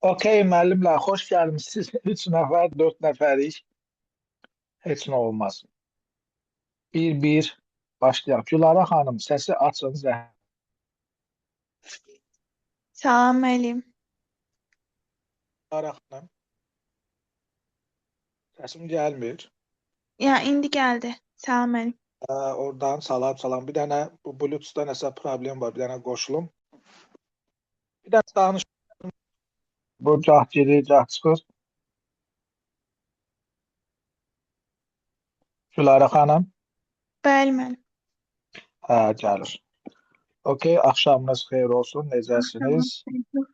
Okey müəllimlər, xoş gəlmişsiniz. 3 nəfər, 4 nəfərik. Heç nə olmaz. Bir başlayaq. Gülara xanım, səsi açın zəhmət. Salam müəllim. Gülara xanım, səsim gəlmir. Ya indi gəldi. Salam müəllim. Oradan salam. Bir dənə bu Bluetooth-da nəsə problem var. Bir dənə qoşulum. Bir dənə danış. Bu cah girir, cah çıxır. Gülara xanım, Bəli müəllim. gəlir. Okey, axşamınız xeyir olsun. Necəsiniz?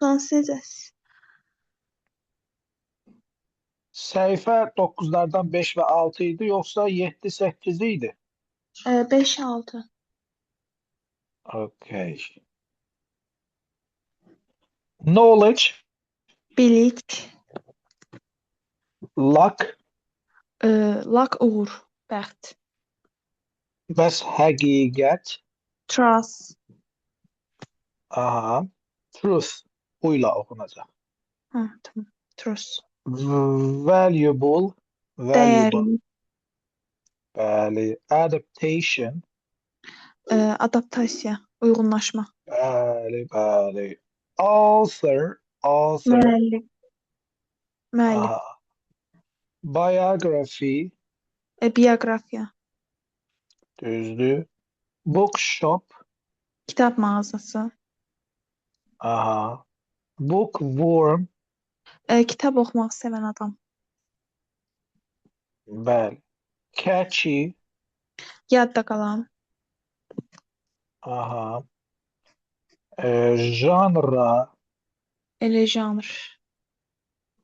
Tamam. Sizəz. Səhifə 9-lardan 5 və 6 idi, yoxsa 7-8 idi? 5-6. Okey. Knowledge, Bilik. luck, Luck uğur. Bəxt. bəs həqiqət, Trust. aha, truth, buyla oxunacaq. Tamam. Trust. Valuable, Dəyərli. bəli, adaptation, Adaptasiya. Uyğunlaşma. bəli. Author, Müəllim. aha, biography, Bioqrafiya. düzdür. Bookshop, Kitab mağazası. aha, bookworm, Kitab oxumaq sevən adam. bəli. Catchy, Yadda qalan. aha, genre, Elə janr.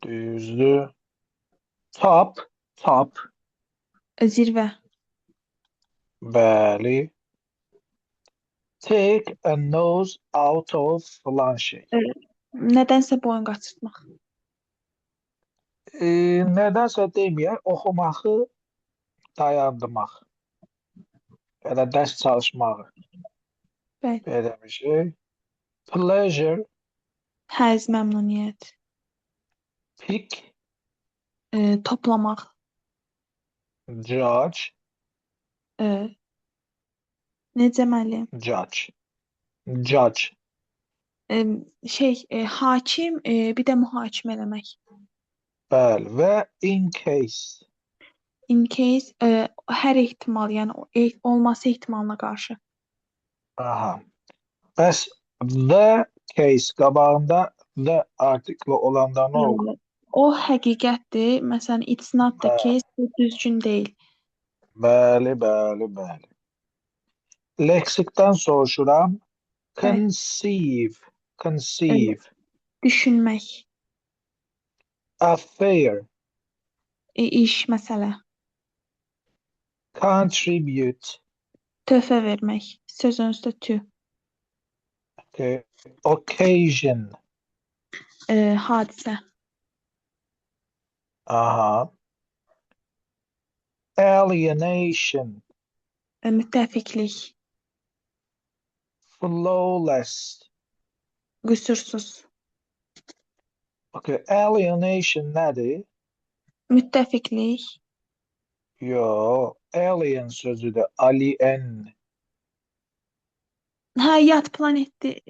düzdür. Top, Zirvə. bəli. Take a nose out of falan şey. Nədənsə boyun qaçırtmaq. Nədənsə deməyək, oxumağı dayandırmaq. Ya da dərs çalışmağı. Bəli. Belə bir şey. Pleasure, Həzz, məmnuniyyət. pick, Toplamaq. judge, Necə müəllim? Judge. Hakim, bir də mühakimə eləmək. Bəli. Və in case. In case, hər ehtimal, yəni olması ehtimalına qarşı. Aha. Bəs the case qabağında the artikli olanda nə olur? O həqiqətdir. Məsələn, it's not the case, bu düzgün deyil. Bəli. Leksikdən soruşuram. Bəli. Conceive. Düşünmək. Affair. İş, məsələ. Contribute. Töhfə vermək. Sözün üstə to. Okay. Occasion. Hadisə. Aha. Alienation. Müttəfiqlik. Flawless. Qüsursuz. Okay. Alienation nədir? Müttəfiqlik. Yo. Alien sözüdür. Alien. Yad planetdir.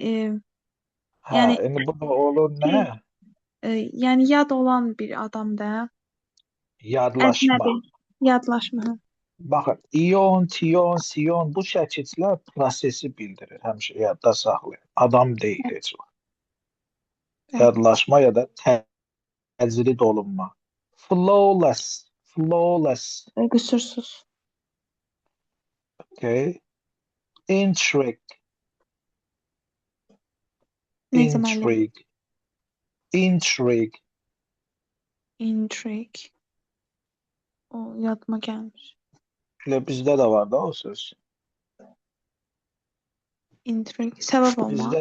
Yəni İndi bu da olur nə? yəni yad olan bir adam da. Yadlaşma. Əcnəbi. Yadlaşma. Baxın, ion, tion, sion bu şəkillər prosesi bildirir. Həmişə yadda saxlayın. Adam deyil heç vaxt. Yadlaşma ya da təcrid olunma. Flawless. Qüsursuz. Okay. Intrigue. Necə müəllim? Intrigue. O yadıma gəlmir. Elə bizdə də var da o söz. Intrigue. Səbəb olmaq.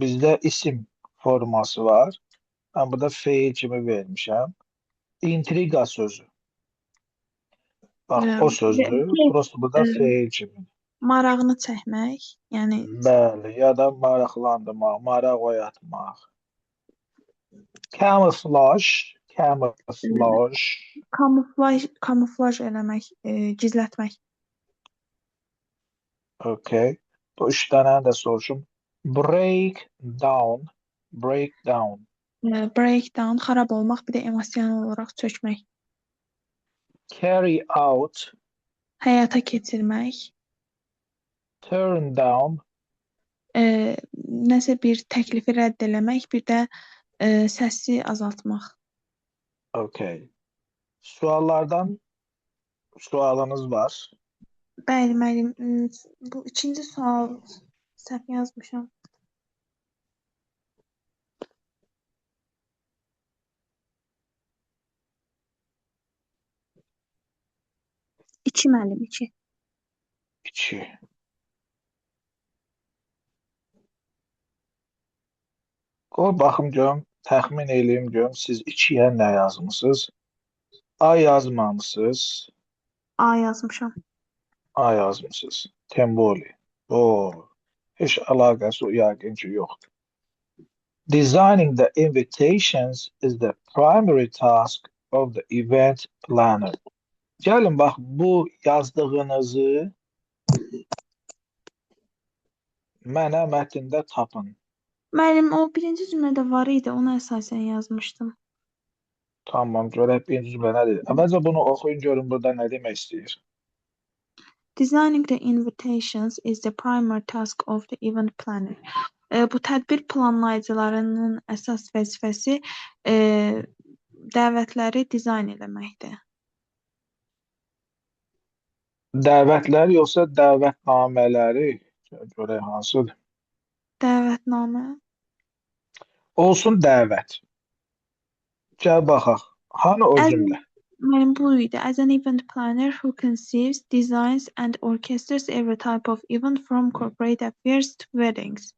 Bizdə isim forması var. Mən burada feil kimi vermişəm. Intriga sözü. Bax, o sözdür. Prosto burada feil kimi. Marağını çəkmək, yəni Bəli, ya da maraqlandırmaq, maraq oyatmaq. Camouflage, camouflage. Kamuflaj eləmək, gizlətmək. Okay. Bu üç tane de soruşum. Break down, break down. Breakdown, xarab olmaq, bir də emosional olaraq çökmək. Carry out, Həyata keçirmək, turn down, nəsə bir təklifi rədd eləmək, bir də səsi azaltmaq. okay. Suallardan sualınız var. Bəli, müəllim, bu ikinci sual səhv yazmışam. İki müəllim, iki. İki. Qoy baxım görüm, təxmin eləyim görüm siz ikiyə nə yazmısınız? A yazmamışsınız, A yazmışam. A yazmışsınız. Temboli. O, heç əlaqəsi yəqin ki yoxdur. Designing the invitations is the primary task of the event planner. Gəlin bax bu yazdığınızı mənə mətndə tapın. Müəllim, o birinci cümlədə var idi, ona əsasən yazmışdım. Tamam, görək birinci cümlə nədir? Əvvəlcə bunu oxuyun görün burada nə demək istəyir. Designing the invitations is the primary task of the event planner. Bu tədbir planlayıcılarının əsas vəzifəsi dəvətləri dizayn eləməkdir. Dəvətlər yoxsa dəvətnamələri? Görək hansıdır? Dəvətnamə. Olsun dəvət. Gəl baxaq. Hanı o cümlə? Mənim bu idi. As an event planner who conceives, designs and orchestrates every type of event from corporate affairs to weddings.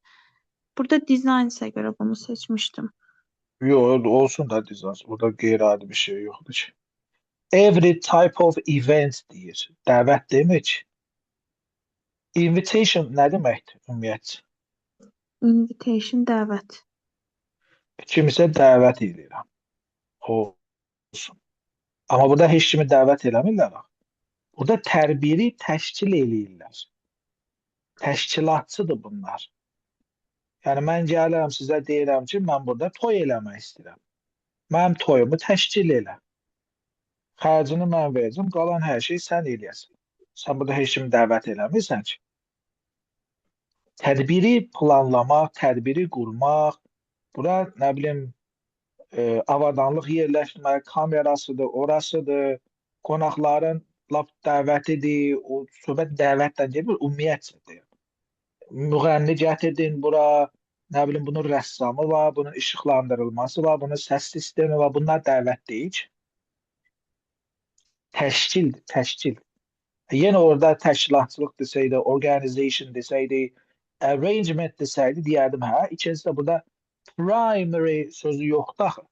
Burada designsə görə bunu seçmişdim. Yox, olsun da dizans. Burada qeyri-adi bir şey yoxdur ki. Every type of event deyir. Dəvət demək. Invitation nə deməkdir ümumiyyətcə? Invitation dəvət. Kimisə dəvət edirəm. Olsun. Amma burada heç kimi dəvət eləmirlər. Burada tərbiri təşkil eləyirlər. Təşkilatçıdır bunlar. Yəni mən gəlirəm sizə deyirəm ki, mən burada toy eləmək istəyirəm. Mənim toyumu təşkil elə. Xərcini mən verəcəm, qalan hər şeyi sən eləyəsən. Sən burada heç kimi dəvət eləmirsən ki. Tədbiri planlamaq, tədbiri qurmaq, bura nə bilim avadanlıq yerləşdirmək, kamerasıdır, orasıdır, qonaqların lap dəvətidir, o söhbət dəvətdən deyil, ümumiyyətcədir. Müğənni gətirdin bura, nə bilim bunun rəssamı var, bunun işıqlandırılması var, bunun səs sistemi var, bunlar dəvət deyil. Təşkildir, təşkil. Yenə orada təşkilatçılıq desəydi, organization desəydi, arrangement desəydi, deyərdim hə. İkincisi də burada primary sözü yoxdur axı.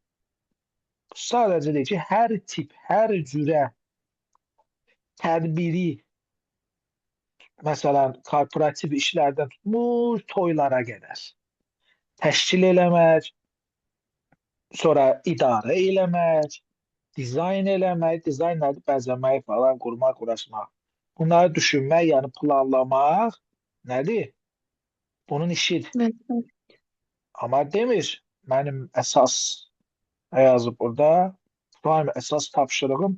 Sadəcə deyir ki, hər tip, hər cürə tədbiri, məsələn, korporativ işlərdən tutmuş toylara qədər təşkil eləmək, sonra idarə eləmək, dizayn eləmək, dizayn nədir? Bəzəmək falan, qurmaq, uğraşmaq. Bunları düşünmək, yəni planlamaq nədir? Bunun işidir. Amma demir, mənim əsas nə yazıb burada? Prime əsas tapşırığım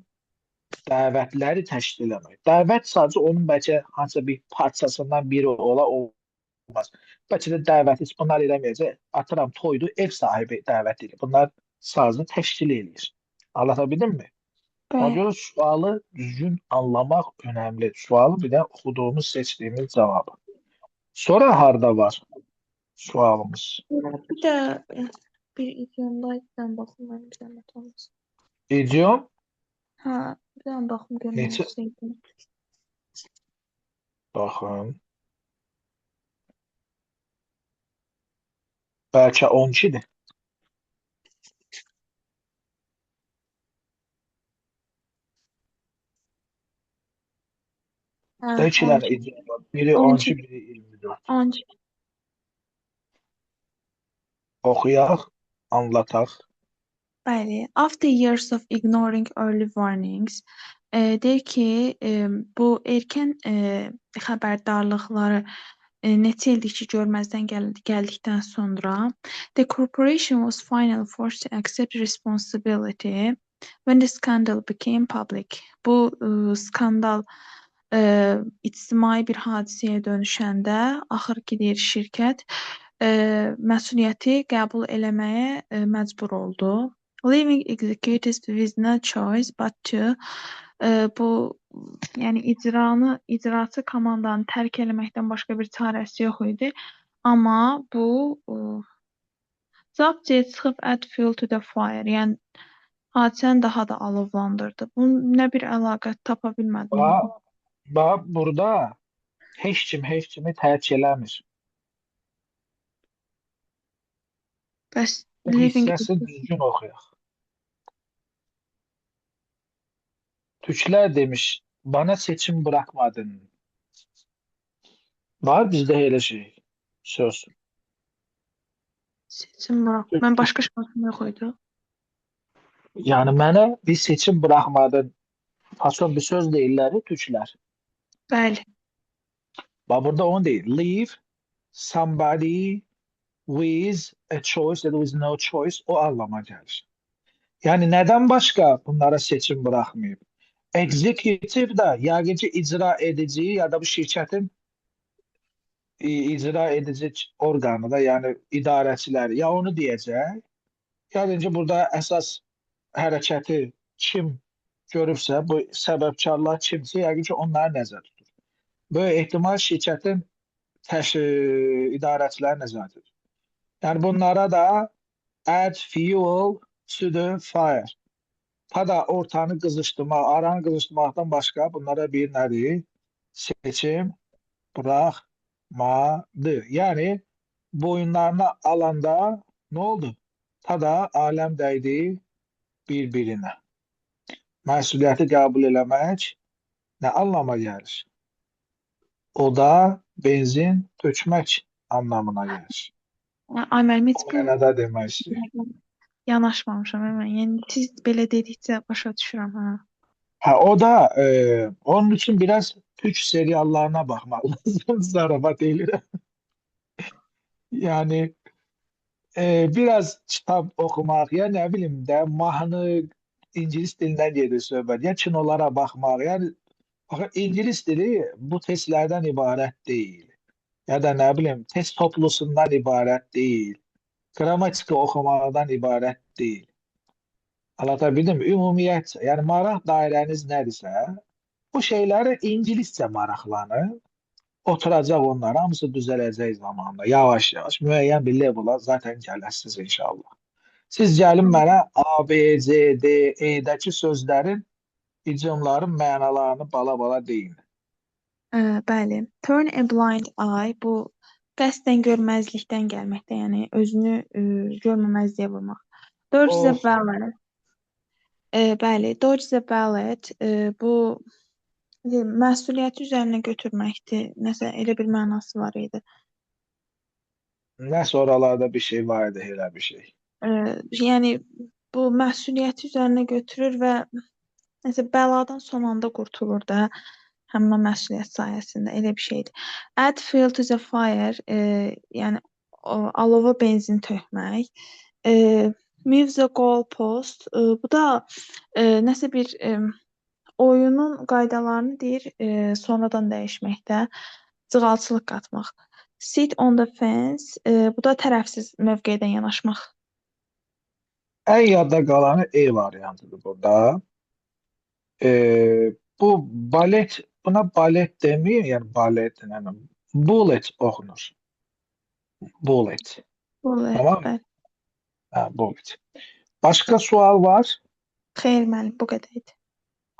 dəvətləri təşkil eləmək. Dəvət sadəcə onun bəlkə hansısa bir parçasından biri ola olmaz. Bəlkə də dəvət heç bunlar eləməyəcək. Atıram toydu, ev sahibi dəvət edir. Bunlar sadəcə təşkil eləyir. Anlatabildim mi? Ona görə sualı düzgün anlamaq önəmli. Sualı bir də oxuduğumuz, seçdiyimiz cavabı. Sonra harda var sualımız? Bir də bir idiomdan baxım, mənim bir dənə olmasın. İdiom? Hə, bir dənə baxım görmək Neçə? istəyirdim. Baxın. Bəlkə 12-dir. Da iki dənə idiom var. Biri 12, biri 24. 12. Oxuyaq. anlataq. Bəli. After years of ignoring early warnings, deyir ki, bu erkən xəbərdarlıqları neçə ildir ki, görməzdən gəldikdən sonra, the corporation was finally forced to accept responsibility when the scandal became public. Bu skandal ictimai bir hadisəyə dönüşəndə, axır ki, deyir şirkət məsuliyyəti qəbul eləməyə məcbur oldu. Leaving executives with no choice but to bu yəni icraçı komandanı tərk eləməkdən başqa bir çarəsi yox idi. Amma bu Zaptiyə çıxıb add fuel to the fire. Yəni hadisəni daha da alovlandırdı. Bunun nə bir əlaqə tapa bilmədim. Bax, burada heç kimi tərk eləmir. Bəs Bu leaving hissəsi düzgün oxuyaq. Türklər demiş, bana seçim bırakmadın. Var bizdə elə şey, söz. seçim bırak. Mən başqa şansım yox idi. Yani mənə bir seçim bırakmadın. Fason bir söz deyirlər Türklər. Bəli. Bax burada onu deyir. Leave somebody with a choice ya da with no choice o anlama gelir. Yani neden başka bunlara seçim bırakmayıp? Executive da yargıcı icra edici ya da bu şirketin icra edici organı da yani idarəçiləri ya onu deyəcək, ya da burada əsas hərəkəti kim görübsə, bu səbəbkarlar kimsə, yəqin ki, onları nəzərdə tutur. Böyle ehtimal şirkətin idarəçiləri nəzərdə tutur. Yəni bunlara da add fuel to the fire. Ta da ortanı qızışdırmaq, aranı qızışdırmaqdan başqa bunlara bir nədir? Seçim bırakmadı. Yani boyunlarına alanda ne oldu? Ta da alem dəydi bir-birinə. Məsuliyyəti qəbul eləmək nə anlama gəlir? O da benzin tökmək anlamına gəlir. Ay müəllim, heç O bu mənada demək istəyir. yanaşmamışam mən. Yəni siz belə dedikcə başa düşürəm, hə. Ha, o da onun için biraz Türk seriallarına bakmak lazım. Zarafat eyleyim. Yani biraz kitap okumak ya ne bileyim de mahnı İngiliz dilinden gelir söhbət. Ya kinolara bakmak. Yani bakın İngiliz dili bu testlerden ibaret değil. Ya da ne bileyim test toplusundan ibaret değil. Gramatika okumaktan ibaret değil. Anlatabildim mi? Ümumiyet yani maraq dairəniz nədirsə bu şeyləri İngiliscə maraqlanır. Oturacaq onlar, hamısı düzələcək zamanla. Yavaş-yavaş müəyyən bir levela zaten gələsiniz inşallah. Siz gəlin mənə A, B, C, D, E-dəki sözlərin, idiomların mənalarını bala-bala deyin. Bəli. Turn a blind eye bu qəsdən görməzlikdən gəlməkdə, yəni özünü görməməzliyə vurmaq. Dodge the Of, bullet. Bəli, dodge the bullet bu məsuliyyəti üzərinə götürməkdir. Nəsə elə bir mənası var idi. nəsə oralarda bir şey var idi, elə bir şey. Yəni bu məsuliyyəti üzərinə götürür və nəsə bəladan son anda qurtulur da. Həmin o məsuliyyət sayəsində elə bir şeydir. Add fuel to the fire, yəni alova benzin tökmək. Move the goalpost, bu da nəsə bir oyunun qaydalarını deyir sonradan dəyişməkdə, cığalçılıq qatmaq. Sit on the fence, bu da tərəfsiz mövqedən yanaşmaq. En yadda qalanı E variantıdır burada. Bu balet, buna balet demeyin yani balet, yani bullet okunur. Bullet. Bullet, Tamam mı? bəli. Ha, bullet. Başka sual var. Xeyr müəllim, bu qədər idi.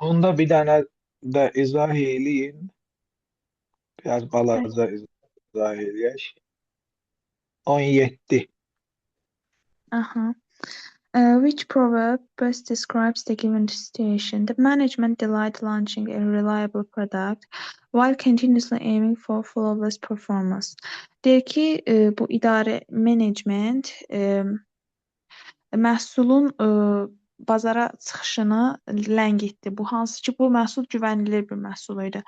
Bunda bir tane de izah edeyim. Biraz balaca izah edeyim. 17. Aha. Which proverb best describes the given situation? The management delight launching a reliable product while continuously aiming for flawless performance. Deyir ki, bu idarə management məhsulun bazara çıxışını ləngitdi. Bu hansı ki, bu məhsul güvənilir bir məhsul idi.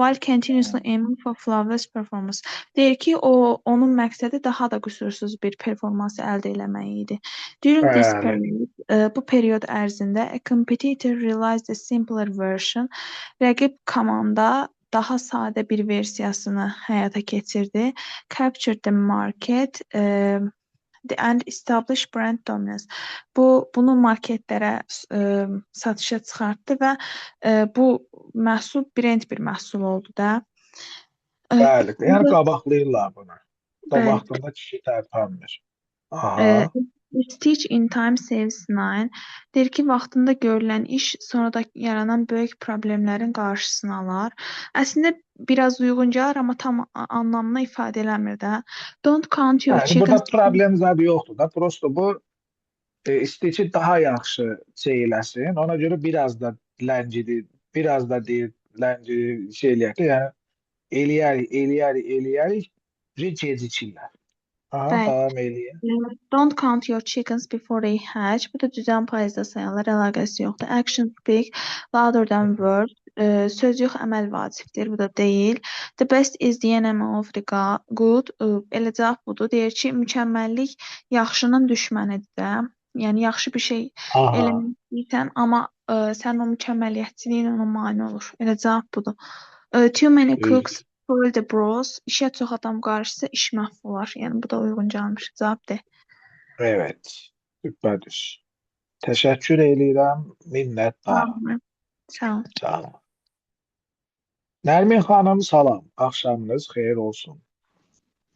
While continuously aiming for flawless performance. Deyir ki, onun məqsədi daha da qüsursuz bir performansı əldə eləmək idi. During this Bəli. period, bu period ərzində a competitor realized a simpler version. Rəqib komanda daha sadə bir versiyasını həyata keçirdi. Captured the market and established brand dominance. Bunu marketlərə satışa çıxartdı və bu məhsul brend bir məhsul oldu da. Bəli. Yəni qabaqlayırlar bunu. Da Bəli. vaxtında kişi tərpənmir. Aha. Stitch in time saves nine. Deyir ki, vaxtında görülən iş sonra da yaranan böyük problemlərin qarşısını alar. Əslində biraz uyğun gəlir, amma tam anlamını ifadə eləmir də. Don't count your Yəni burada chickens. problem zadı yoxdur da. Prosto bu istitçi daha yaxşı şey eləsin. Ona görə biraz da ləncidir, biraz da deyir lənci şey eləyər. Yəni eləyərik gecikirlər. Aha, Bəli. davam eləyək. Don't count your chickens before they hatch. Bu da düzən payızda sayanlar əlaqəsi yoxdur. Action speak louder than words. Söz yox, əməl vacibdir. Bu da deyil. The best is the enemy of the good. Elə cavab budur. Deyir ki, mükəmməllik yaxşının düşmənidir də. Yəni yaxşı bir şey Aha. eləmək istəyirsən, amma sən o mükəmməliyyətçiliyin ona mane olur. Elə cavab budur. Too many cooks spoil the broth. İşə çox adam qarışsa iş məhv olar. Yəni bu da uyğun gəlmiş cavabdır. Evet. Süperdir. Təşəkkür eləyirəm. Minnətdaram. Sağ ol. Sağ olun. Nərmin xanım, salam. Axşamınız xeyir olsun.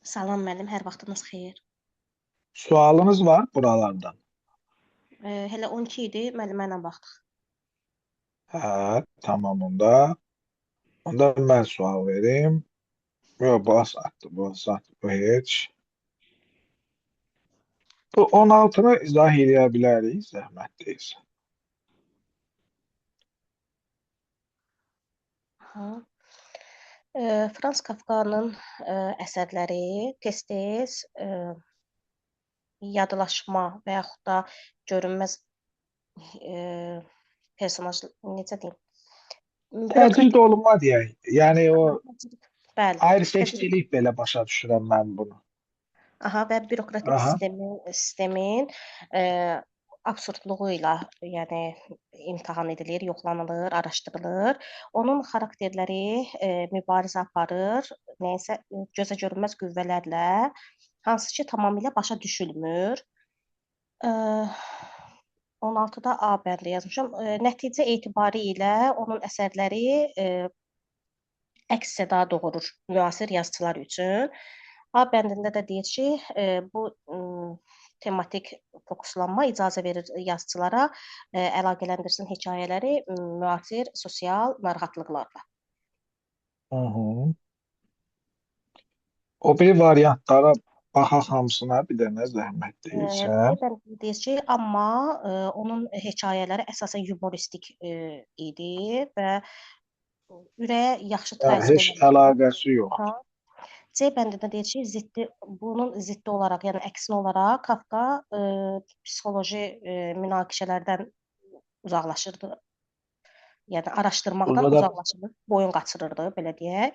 Salam müəllim, hər vaxtınız xeyir. Sualınız var buralardan? Hələ 12 idi, müəllimə ilə baxdıq. Hə, tamam onda. Onda mən sual verim. Yox, bu asaddır, bu heç. Bu 16-nı izah eləyə bilərik, zəhmət deyilsə. Frans Kafkanın əsərləri tez-tez yadlaşma və yaxud da görünməz personaj, necə deyim? Təcrid olunma deyək. Yəni o Bəli. ayrı-seçkilik belə başa düşürəm mən bunu. Aha, və bürokratik sistemin absurdluğu ilə yəni imtahan edilir, yoxlanılır, araşdırılır. Onun xarakterləri mübarizə aparır, nəysə gözə görünməz qüvvələrlə, hansı ki tamamilə başa düşülmür. 16-da A bəndli yazmışam. Nəticə etibarı ilə onun əsərləri əks səda doğurur müasir yazıçılar üçün. A bəndində də deyir ki, bu tematik fokuslanma icazə verir yazıçılara əlaqələndirsin hekayələri müasir sosial narahatlıqlarla. O biri variantlara baxaq hamısına bir dənə zəhmət deyirsən. Deyir ki, amma onun hekayələri əsasən yumoristik idi və ürəyə yaxşı təsir Heç əlaqəsi yox. C bəndində deyir ki, bunun ziddi olaraq, yəni əksinə olaraq Kafka psixoloji münaqişələrdən uzaqlaşırdı. Yəni araşdırmaqdan uzaqlaşırdı, boyun qaçırırdı, belə deyək.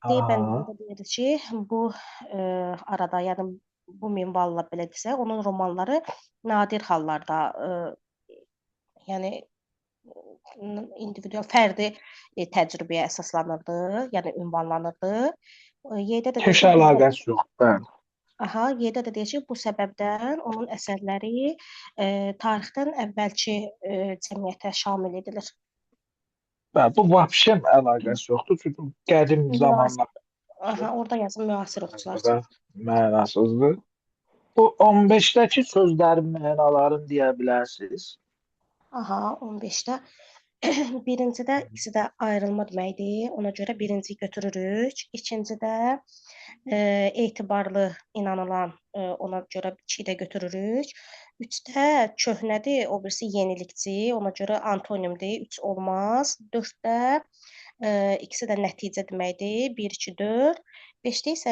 D bəndində deyir ki, bu arada, yəni bu minvalla belə desək, onun romanları nadir hallarda, yəni individual, fərdi təcrübəyə əsaslanırdı, yəni ünvanlanırdı. Heç əlaqəsi yox, bəli. Aha, Y-də də deyir ki, bu səbəbdən onun əsərləri tarixdən əvvəlki cəmiyyətə şamil edilir. Bəli, bu vəbşə əlaqəsi yoxdur, çünki qədim zamanlar. Aha, orada yazın müasir oxucular. Mənasızdır. Bu 15-dəki sözlərin mənalarını deyə bilərsiniz. Aha, 15-də. Birincidə ikisi də ayrılma deməkdir. Ona görə birinci götürürük. İkincidə etibarlı, inanılan, ona görə 2-də götürürük. 3-də köhnədir, o birisi yenilikçi, ona görə antonimdir, 3 olmaz. 4-də ikisi də nəticə deməkdir, 1, 2, 4. 5-də isə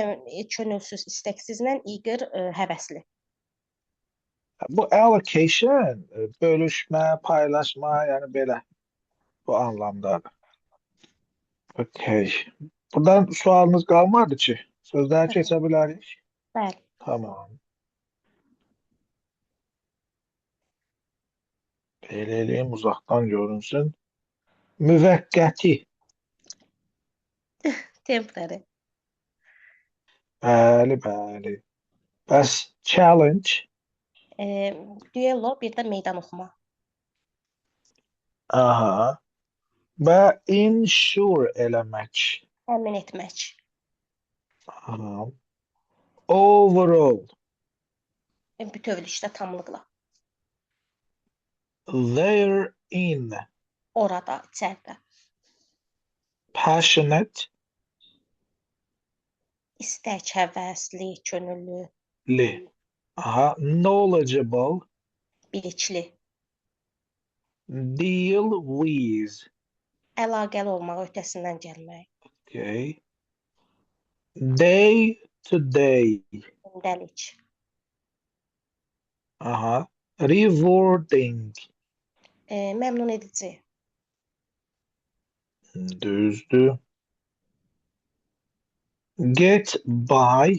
könülsüz, istəksizlə iqir, həvəsli. Bu allocation, bölüşmə, paylaşma, yəni belə bu anlamdadır. Okay. Buradan sualınız qalmadı ki. Sözləri keçə bilərik. Bəli. Tamam. Belə eləyim, uzaqdan görünsün. Müvəqqəti. Temporary. Bəli, bəli. Bəs challenge. Duello, bir də meydan oxuma. Aha. Və insure eləmək. Təmin etmək. Aha. Overall. Bütövlükdə, tamlıqla. Therein. Orada, içəridə. Passionate. İstək, həvəsli, könüllü, Li. Aha. Knowledgeable. bilikli. Deal with. Əlaqəli olmaq, öhdəsindən gəlmək. Okay. Day to day. Gündəlik. Aha. Rewarding. Məmnun edici. Düzdür. Get by.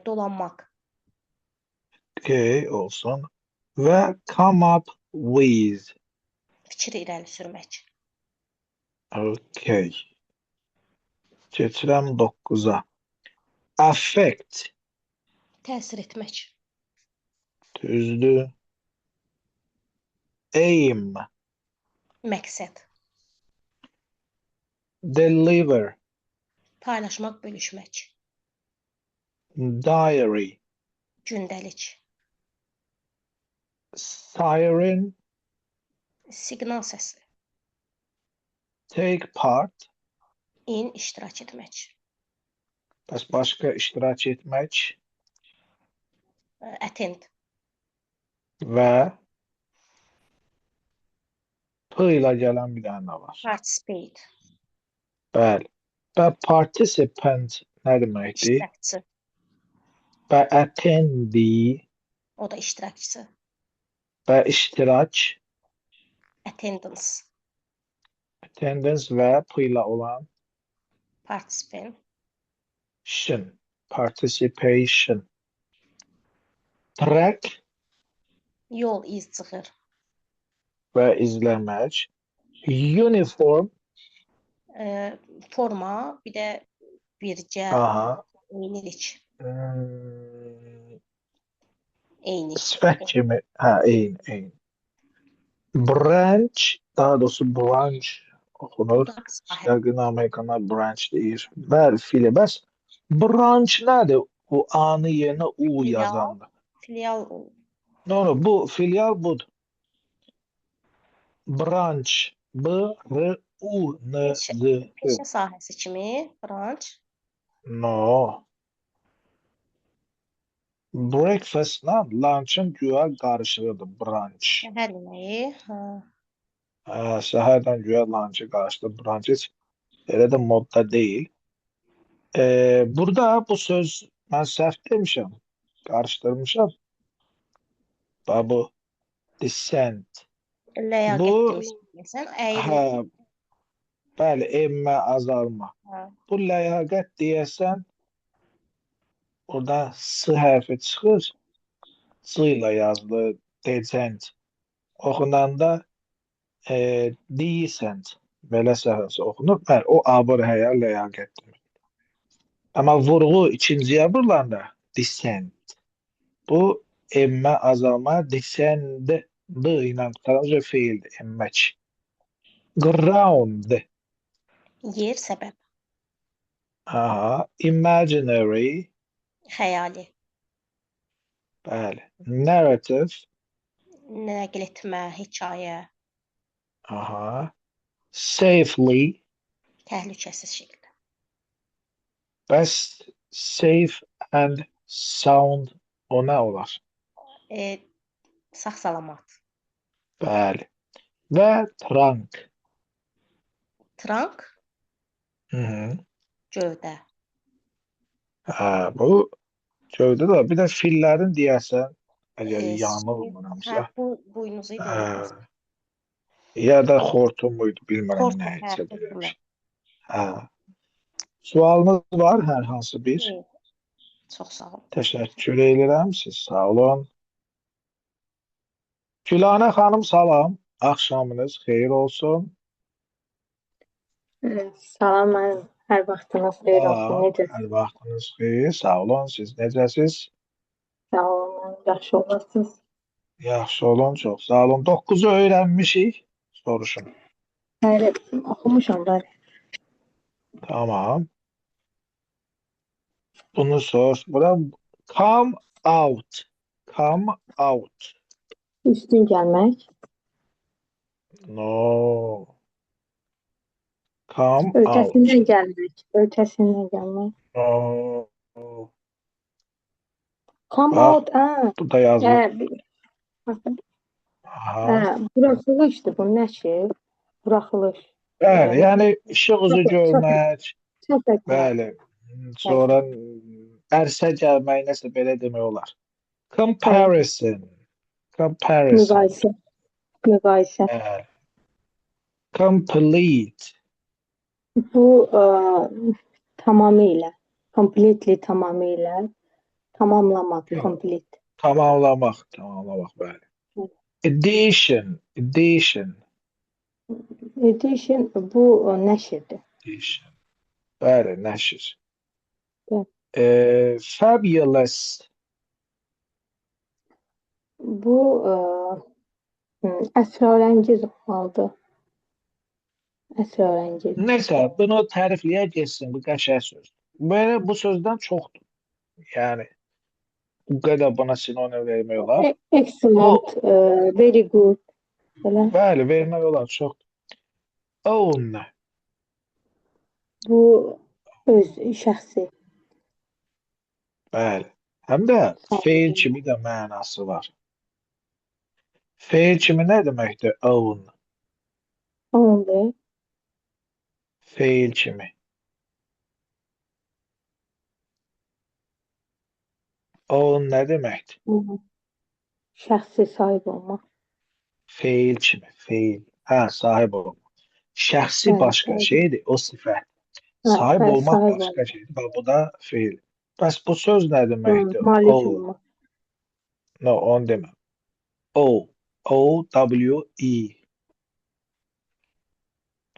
Dolanmaq. Okay, olsun. Və come up with. Fikri irəli sürmək. Okay. Keçirəm 9-a. Affect. Təsir etmək. Düzdür. Aim. Məqsəd. Deliver. Paylaşmaq, bölüşmək. Diary. Gündəlik. Siren. Siqnal səsi. Take part. İştirak etmək. Bəs başqa iştirak etmək Attend. və P ilə gələn bir dənə var. Participate. Bəli. Və participant nə deməkdir? İştirakçı. Və attendee O da iştirakçı. və iştirak, Attendance. attendance və P ilə olan Participant. participation. Track Yol, iz çıxır. və izləmək. Uniform. Forma, bir də bircə, Aha. eynilik. Hmm, Eyni. sifət kimi. Hə, eyni. Branch, daha doğrusu branch oxunur. Budaq sahə. Şərqin Amerikanlar branch deyir. Bəli, fili. Bəs branch nədir? Bu A-nı yerinə U Filial. yazanda. Filial. No, bu filial budur. Branch. B-R-U-N-C. Peşə sahəsi kimi branch. No. Breakfastla lunch'ın güya qarışığıdır branch. Səhər yeməyi. Səhərdən güya lunch'ı qarışdı. Branch heç elə də modda deyil. Burada bu söz mən səhv demişəm. Qarışdırmışam. Bu descent. Ləyaqət Bu demişsən. Əyri. hə, bəli, emmə, azalma. Hə. Bu ləyaqət deyəsən orada S hərfi çıxır. C ilə yazılır. Decent. Oxunanda decent. Belə səhvəsi oxunur. Bəli, o abır həya ləyaqətdir. Amma vurğu ikinciyə vurulanda descent. Bu emmə, azalma, descend D ilə qutaran feildir, emmək. Ground. Yer, səbəb. Aha, imaginary. Xəyali. Bəli. Narrative. Nəql etmə, hekayə. Aha. Safely. Təhlükəsiz şəkildə. Bəs safe and sound o nə olar? Sağ-salamat. Bəli. Və trunk. Trunk. Gövdə. Bu gövdə də bir də fillərin deyəsən Əgər Şey, yanılmıramsa. buynuzu idi Hə, olmaz. ya da xortumuydu, bilmirəm Xortum, nə hə, isə xortum. demiş. Hə. Sualınız var hər hansı bir? Yox, çox sağ ol. Təşəkkür edirəm. Siz sağ olun. Gülanə xanım salam. Axşamınız xeyir olsun. Salam, hər vaxtınız xeyir olsun. Salam. Necəsiz? Hər vaxtınız xeyir. Sağ olun. Siz necəsiz? Sağ olun, yaxşı olasınız. Yaxşı olun. Çox sağ olun. 9-u öyrənmişik. Soruşun. Bəli, oxumuşam bəli. Tamam. Bunu sor. Bura come out. Come out. Üstün gəlmək, No. Come out. ötəsindən gəlmək, ötəsindən gəlmək. No. Come Bax, out, burada yazılır. buraxılışdır bu, nəşr? Buraxılış. Bəli, yəni işıq üzü Çatır, görmək, çatır, çatır. bəli. Sonra ərsə gəlmək, nəsə belə demək olar. Comparison. Comparison. Müqayisə, müqayisə. Bəli. Complete. Bu tamamilə, completely tamamilə, tamamlamaq, complete. Tamamlamaq, bəli. Edition. Edition, bu nəşrdir. Edition. Bəli, nəşr. Bəli. Fabulous. Bu əsrarəngiz olmalıdır. Əsrarəngiz. Nəsə, bunu tərifləyə geçsin, bu qəşəng söz. Belə bu sözdən çoxdur. Yəni, bu qədər buna sinonim vermək olar. Excellent, very good. Belə. Bəli, vermək olar, çoxdur. Own. Bu öz şəxsi. Bəli. Həm də feil kimi də mənası var. Feil kimi nə deməkdir? Own. Own'dur. Feil kimi. Own nə deməkdir? Şəxsi sahib olmaq. Feil kimi, feil. Hə, sahib olmaq. Şəxsi Bəli, başqa sahib. şeydir, o sifət. Hə, Sahib bəli, olmaq sahib başqa olmaq. şeydir. Bax, bu da feil. Bəs bu söz nə deməkdir? Malik Own. olmaq. No, onu deməm. O-W-E.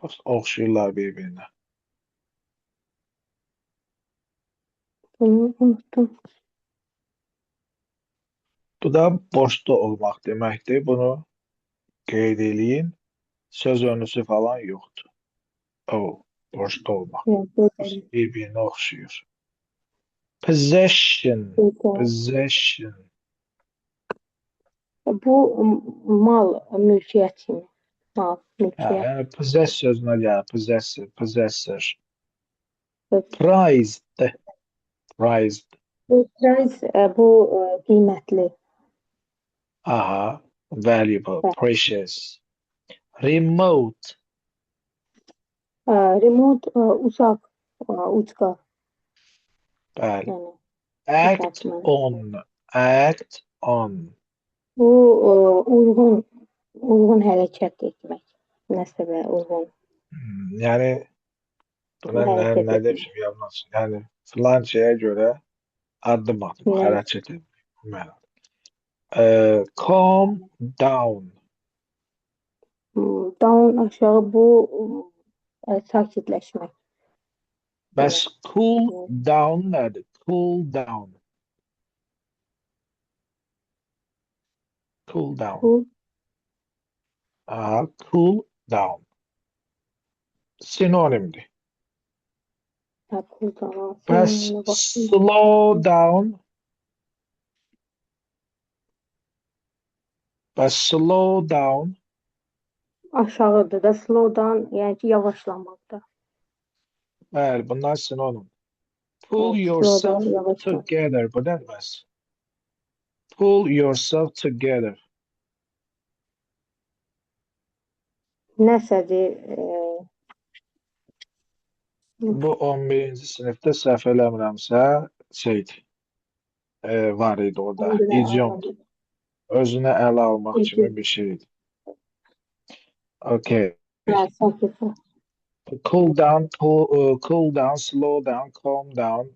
Bax, oxşayırlar bir-birinə. Bunu unuttum. Bu da boşda olmaq deməkdir. Bunu qeyd eləyin. Söz önüsü falan yoxdur. Boşda olmaq. Bir-birinə oxşayır. Possession. Possession. Bu mal, mülkiyyət kimi. Mal, mülkiyyət. Yəni possess sözünə gəlir. Possessor. Prized. Prized. Bu qiymətli. Aha. Valuable. Precious. Remote. Remote, uzaq, ucqa. Bəli. Yəni, Act on. Act on. bu uyğun hərəkət etmək. Nəsə belə uyğun. Yəni buna nə demişim yadımdansın. Yəni filan şeyə görə addım atmaq, hərəkət etmək. Calm down. Down aşağı bu sakitləşmək. Bəs cool down nədir? Cool down. Cool down. Cool down. Sinonimdir. Bəs slow down. Bəs slow down. Aşağıdır da slow down, yəni ki, yavaşlamaqdır. Bəli, bunlar sinonim. Pull yourself together. Bu nə demək? Pull yourself together. Nəsədir? Bu 11-ci sinifdə səhv eləmirəmsə şeydir. Var idi orada. İdiomdur. Özünə ələ almaq kimi bir şeydir. Okay. Hə, sakitə. Cool down, slow down, calm down.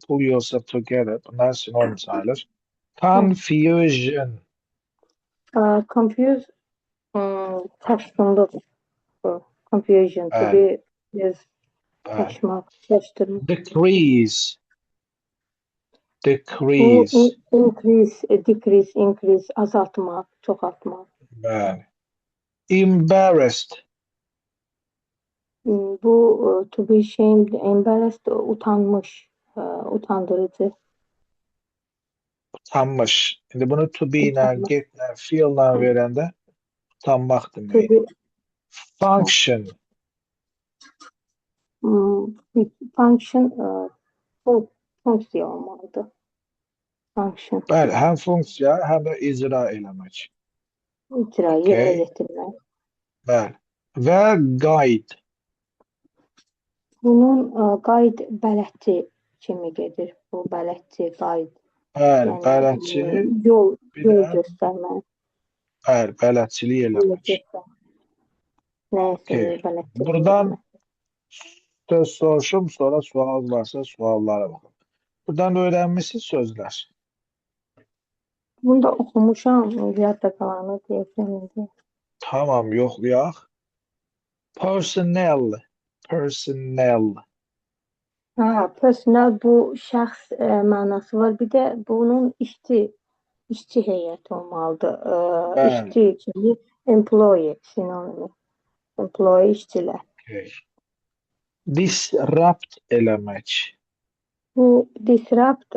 Pull yourself together. Bunlar sinonim sayılır. Confusion. Confuse, çaşqınlıq. Bu. Confusion. To Bəli, be is bəli. çaşmaq, çaşdırmaq. Decrease. Bu Decrease. increase, azaltmaq, çoxaltmaq. Bəli. Embarrassed. Bu to be shamed, embarrassed, utanmış, utandırıcı, Utanmış. Şimdi bunu to be ilə, utanmış. get ilə, feel ilə verəndə utanmaq To deməkdir. be Function. function, funksiya olmalıdır. Function, Bəli, həm funksiya, həm də icra eləmək. icra, yerinə Okay. yetirmək. Bəli. Və guide. Bunun qayd bələdçi kimi gedir. Bu bələdçi, qayd. Bəli, Yəni bələdçi, yol bir də göstərmək, bəli, bələdçilik yol eləmək. göstərmək. Nəyəsə Okay. bələdçi Buradan eləmək. söz soruşum, sonra sual varsa suallara baxın. Buradan öyrənmişsiniz sözlər. Bunu da oxumuşam, yadda qalanı deyəcəm. Tamam, yoxlayaq. Personnel. Personnel. Personal bu şəxs mənası var. Bir də bunun işçi heyəti olmalıdır. Bəli. İşçi kimi employee sinonimi. Employee işçilər. Okay. Disrupt eləmək. Bu disrupt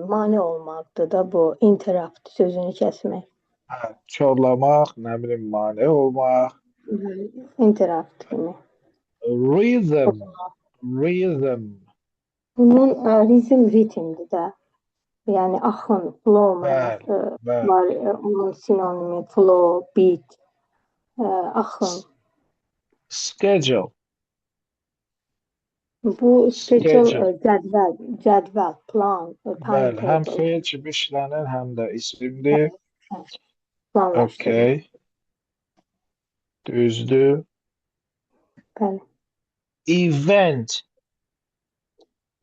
mane olmaqdır da bu interrupt sözünü kəsmək. Hə, korlamaq, nə bilim, mane olmaq. Interrupt kimi. Rhythm. Rhythm. Bunun ritmdir də. Yəni axın, flow Bəli, mənası bəli. var. Onun sinonimi flow, beat, axın. Schedule. Bu schedule Schedule. cədvəl, plan, Bəli, həm timetable, feil kimi işlənir, həm də isimdir. planlaşdırma. Okay. Düzdür. Bəli. Event.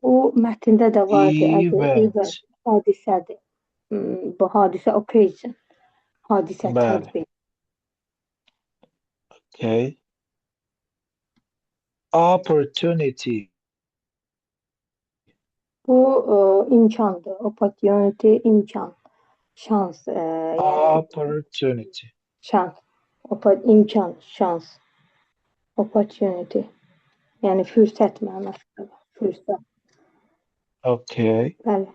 Bu mətndə də vardı. Event. Hadisədir. Bu hadisə occasion. Hadisə Bəli. tədbir. Okay. Opportunity. Bu imkandır. Opportunity, imkan. Şans. Yəni Opportunity. şans. İmkan, şans. Opportunity. Yəni fürsət mənasında. Fürsət. Okay. Bəli.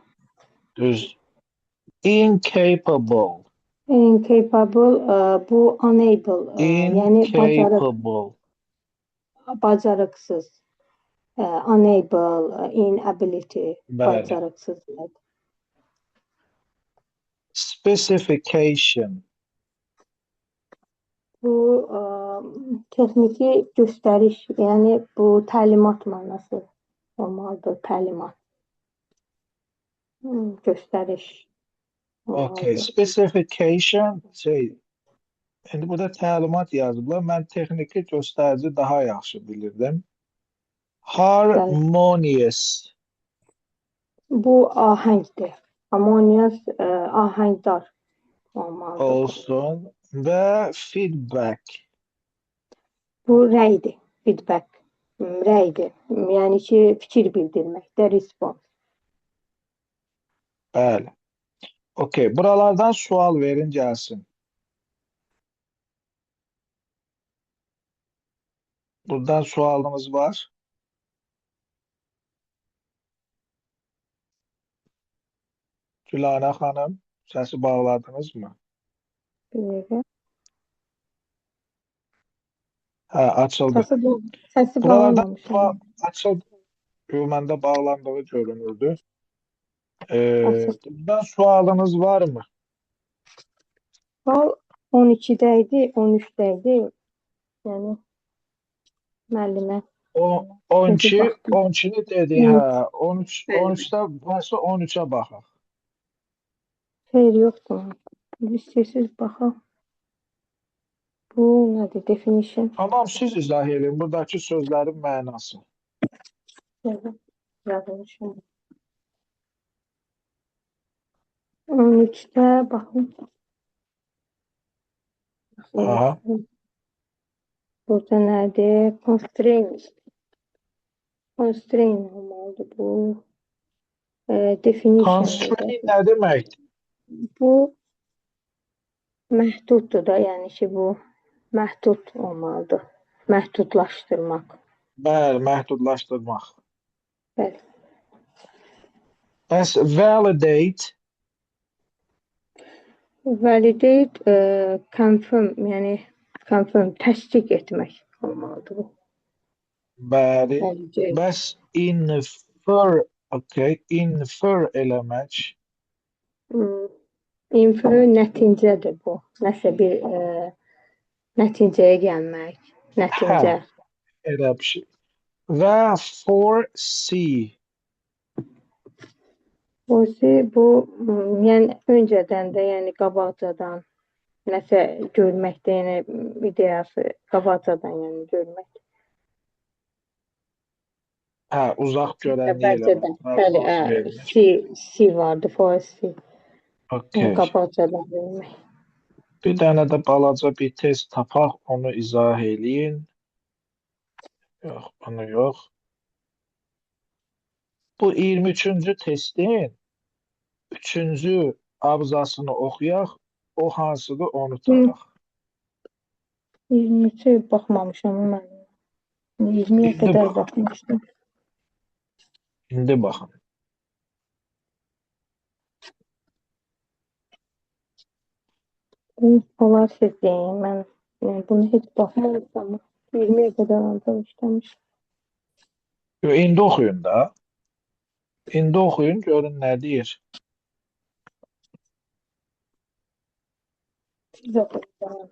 Düz. Incapable. Incapable, bu unable, yəni Incapable. bacarıqsız. Unable, inability, Bəli. bacarıqsız. Specification. Bu texniki göstəriş, yəni bu təlimat mənası olmalıdır, təlimat. Göstəriş Okay. olmalıdır. Specification indi burada təlimat yazıblar. Mən texniki göstərici daha yaxşı bilirdim. Harmonious. Bu ahəngdir. Harmonious, ahəngdar olmalıdır. Olsun. Və feedback. Bu rəydir, feedback. Rəydir. Yəni ki, fikir bildirməkdə response. Bəli. Okay. Buralardan sual verin gəlsin. Buradan sualımız var. Gülanə xanım, səsi bağladınız mı? Bir dəqiqə. Hə, açıldı. Səsi Buralardan bağlamamışam. sual açıldı. Məndə bağlandığı görünürdü. Buradan sualınız var mı? Sual 12-də idi, 13-də idi. Yəni müəllimə 12-ni dedi, hə. 13-də varsa 13-ə baxaq. xeyir yoxdur. İstəyirsiniz baxaq. Bu nədir? Definition. Tamam, siz izah edin buradakı sözlərin mənası. Yazılmışım. 13'te baxın. Aha. Burada nədir? Constraint. Constraint olmalıdır bu. Definition. Constraint nə deməkdir? Bu məhduddur da, yəni ki, bu məhdud olmalıdır. Məhdudlaşdırmaq. Bəli, məhdudlaşdırmaq. Bəli. Bəs validate Validate, confirm, yəni confirm, təsdiq etmək olmalıdır bu. bəli. Validate. Bəs infer, okay, infer eləmək. Infer nəticədir bu. Nəsə bir nəticəyə gəlmək. Nəticə. Elə bir şey. Və foresee. Bu yəni öncədən də, yəni qabaqcadan nəsə görməkdə, yəni ideyası qabaqcadan, yəni görmək. Uzaq görənliyi Əvvəlcədən. eləmək. Bəli, C vardı, foresee. Okay. Qabaqcadan görmək. Bir dənə də balaca bir test tapaq, onu izah eləyin. Yox, bunu yox. Bu 23-cü testin 3-cü abzasını oxuyaq, o hansıdır onu tapaq. 23-ə baxmamışam mən. 20-yə İndi qədər bax. baxmışdım. İndi baxın. Olar siz deyin, mən bunu heç baxmamışam. 20-yə qədər ancaq işləmişəm. İndi oxuyun da. İndi oxuyun, görün nə deyir. Siz oxuyun.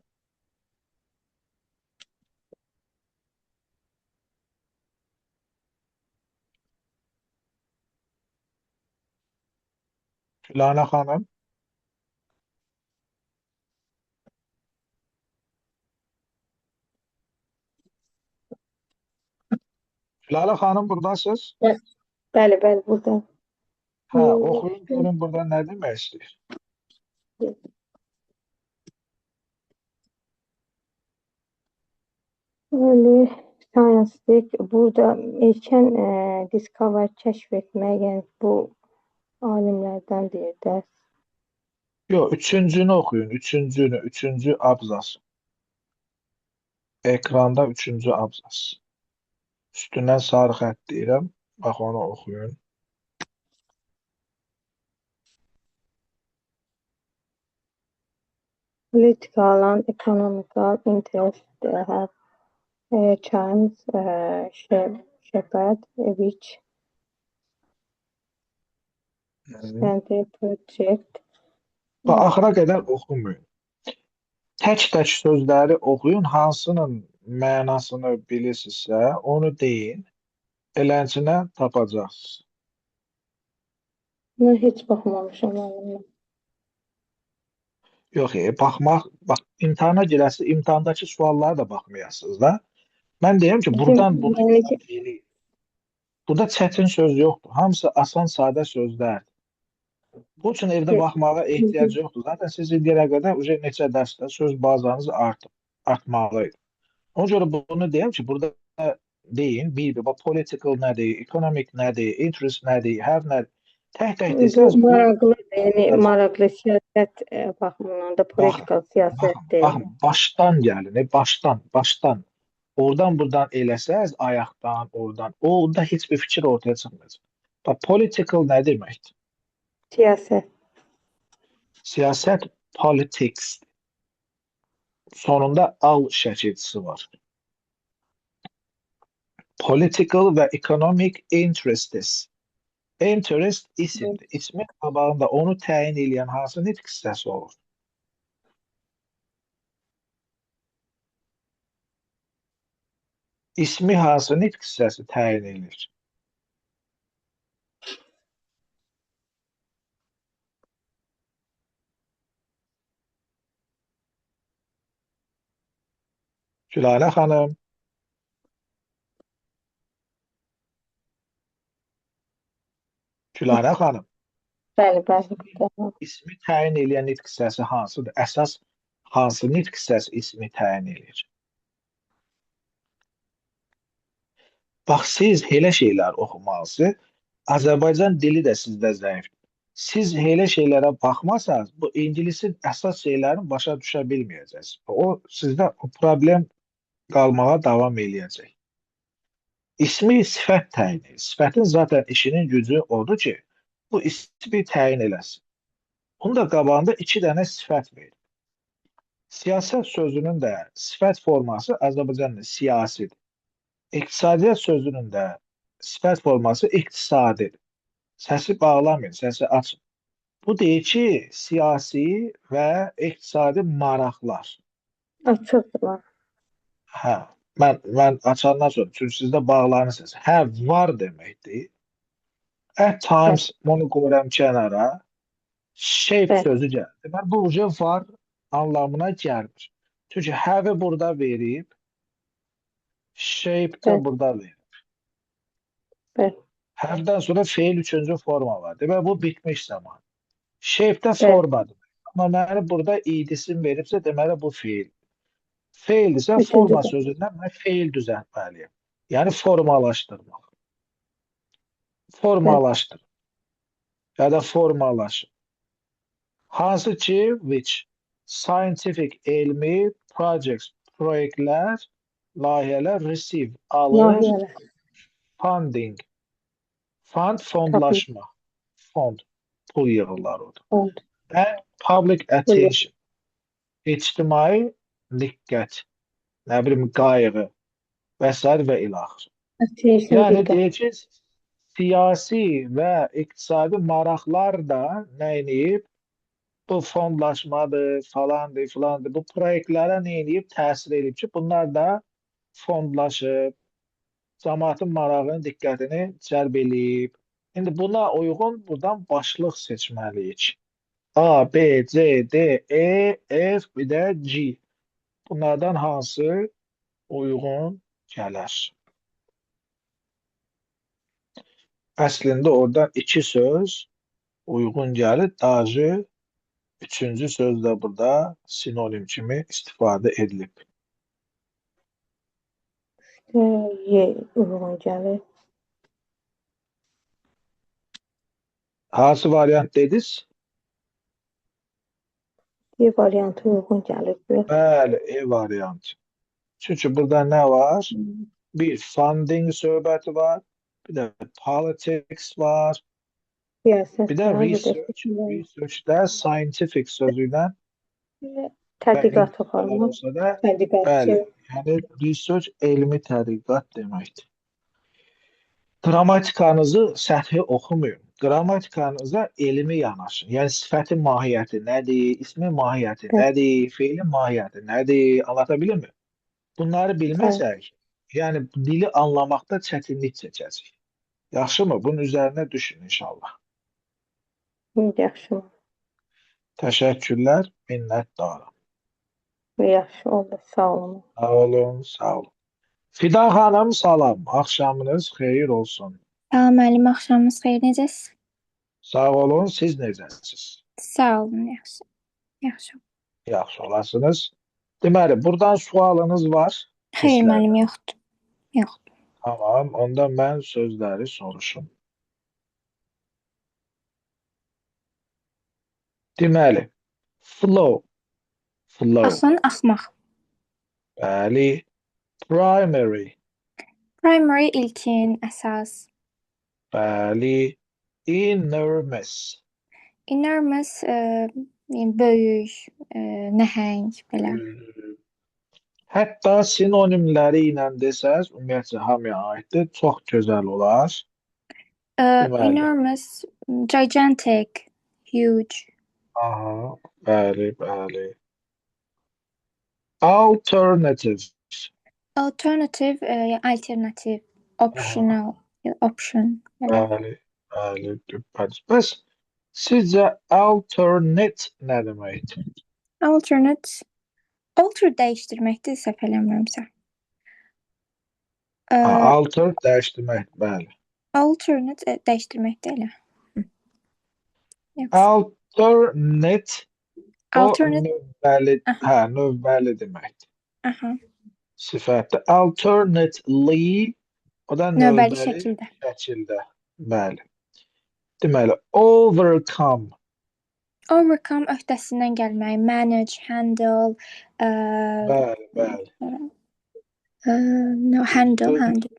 Gülana xanım. Gülana xanım, buradasınız? Bəli, burada. Oxuyun, görün burada nə demək istəyir. Öyle scientific burada erkən discover kəşf etmək, yəni bu alimlərdən deyir də. Yox, üçüncünü oxuyun, üçüncü abzas. Ekranda üçüncü abzas. Üstündən sarı xətt deyirəm. Bax, onu oxuyun. Political and economical interest have chance shepherd which and project. Bax, axıra qədər oxumayın. Tək-tək sözləri oxuyun, hansının mənasını bilirsinizsə, onu deyin. Elənçinə tapacaqsınız. Mən heç baxmamışam ona. Yox, baxmaq, bax, imtahana girəsiniz, imtahandakı suallara da baxmayasınız da. Mən deyim ki, buradan bunu eləyin. Burada çətin söz yoxdur. Hamısı asan, sadə sözlərdir. Bu üçün evdə baxmağa ehtiyac yoxdur. Zaten siz indiyə qədər neçə dərsdə söz bazanız artmalıydı. Ona görə bunu deyim ki, burada deyin, bir, political nədir, economic nədir, interest nədir, have nədir. Tək-tək desəz, bu maraqlıdır, yəni maraqlı siyasət baxımından da politikal siyasətdir. Baxın, başdan gəlin, başdan. Oradan buradan eləsəz, ayaqdan, oradan, orada heç bir fikir ortaya çıxmayacaq. Bax, political nə deməkdir? Siyasət. Siyasət politics. Sonunda al şəkilçisi var. Political və economic interests. Interest isimdir. İsmin qabağında onu təyin edən hansı nitq hissəsi olur? İsmi hansı nitq hissəsi təyin edilir? Gülarə xanım, Gülarə xanım, Bəli, bəli. Tamam. ismi təyin eləyən nitq hissəsi hansıdır? Əsas hansı nitq hissəsi ismi təyin eləyir? Bax, siz elə şeylər oxumalısınız. Azərbaycan dili də sizdə zəifdir. Siz elə şeylərə baxmasanız, bu ingilisin əsas şeylərini başa düşə bilməyəcəksiniz. O sizdə o problem qalmağa davam eləyəcək. İsmi sifət təyin edir. Sifətin zaten işinin gücü odur ki, bu ismi təyin eləsin. Bunun da qabağında iki dənə sifət verir. Siyasət sözünün də sifət forması Azərbaycanda siyasidir. İqtisadiyyat sözünün də sifət forması iqtisadidir. Səsi bağlamayın, səsi açın. Bu deyir ki, siyasi və iqtisadi maraqlar. Açıqdır. Hə, mən açandan sonra, çünki sizdə bağlanırsınız. Hə, var deməkdir. At times, bunu qoyuram kənara. Shape Bəli. sözü gəldi. Mən bu uca var anlamına gəlmir. Çünki have-i burada verib, shape də Bəli. burada verib. Bəli. Have-dən sonra feil üçüncü forma var. Demək, bu bitmiş zaman. Shape-də Bəli. formadır. Amma məni burada idisin veribsə, deməli bu feil. Feildirsə, Üçüncü forma forma. sözündən mən feil düzəltməliyim. Yəni formalaşdırmaq. Formalaşdır. Ya da formalaşır. Hansı ki, which scientific elmi projects, proyektlər, layihələr receive, alır, Layihələr. funding. Fund, fondlaşma. Fond, pul yığırlar orada. Fond. Və public attention. İctimai diqqət. Nə bilim, qayğı və s. və ilaxır. Attention, Yəni diqqət. deyir ki, siyasi və iqtisadi maraqlar da nə edib? Bu fondlaşmadır, falandır, filandır. Bu proyektlərə nə edib? Təsir edib ki, bunlar da fondlaşıb, cəmaatın marağını, diqqətini cəlb edib. İndi buna uyğun buradan başlıq seçməliyik. A, B, C, D, E, F, bir də G. Bunlardan hansı uyğun gələr? Əslində oradan iki söz uyğun gəlir. Dajı üçüncü söz də burada sinonim kimi istifadə edilib. Uyğun gəlir. Hansı variant dediniz? Variantı uyğun gəlir. Bəli, E variantı. Çünki burada nə var? Bir funding söhbəti var, bir də politics var, Siyasət bir də var, bir də research. seçimlər. Research-də scientific sözü ilə Tədqiqat aparmaq. olsa da, Tədqiqatçı. bəli, yəni research elmi tədqiqat deməkdir. Qrammatikanızı səthi oxumayın. Qrammatikanıza elmi yanaşın. Yəni sifətin mahiyyəti nədir, ismin mahiyyəti nədir, feilin mahiyyəti nədir, anlatabilirmi? Bunları bilməsək, yəni dili anlamaqda çətinlik çəkəcək. Yaxşımı? Bunun üzərinə düşün inşallah. Yaxşı. Təşəkkürlər, minnətdaram. Yaxşı oldu. Sağ olun. Sağ olun, sağ olun. Fidan xanım, salam. Axşamınız xeyir olsun. Salam müəllim, axşamınız xeyir, necəsiz? Sağ olun, siz necəsiz? Sağ olun, yaxşı. Yaxşı. Yaxşı olasınız. Deməli, buradan sualınız var. Xeyr Sizlərdən. müəllim, yoxdur. Yoxdur. Tamam, onda mən sözləri soruşum. Deməli, flow. Flow. Axın, axmaq. Bəli. Primary. Primary ilkin, əsas. Bəli. Enormous. Enormous, böyük, nəhəng, belə. Hətta sinonimləri ilə desəz, ümumiyyətcə hamıya aiddir, çox gözəl olar. Deməli. Enormous, gigantic, huge. Aha, bəli, bəli. Alternative. Alternative, alternativ, optional, option. Belə. Bəli, bəli, düpbədüz. Bəs sizcə alternate nə deməkdir? Alternate, Alter dəyişdirməkdir, səhv eləmirəmsə. Alter dəyişdirmək, bəli. Alternate dəyişdirməkdir elə. Yoxsa Alternate o alternate, növbəli, aha, növbəli deməkdir. aha, Sifətdə. Alternately o da növbəli növbəli şəkildə. şəkildə. Bəli. Deməli, overcome. Overcome öhdəsindən gəlmək, manage, handle, Bəli, bəli. no, handle, Düzdür. handle.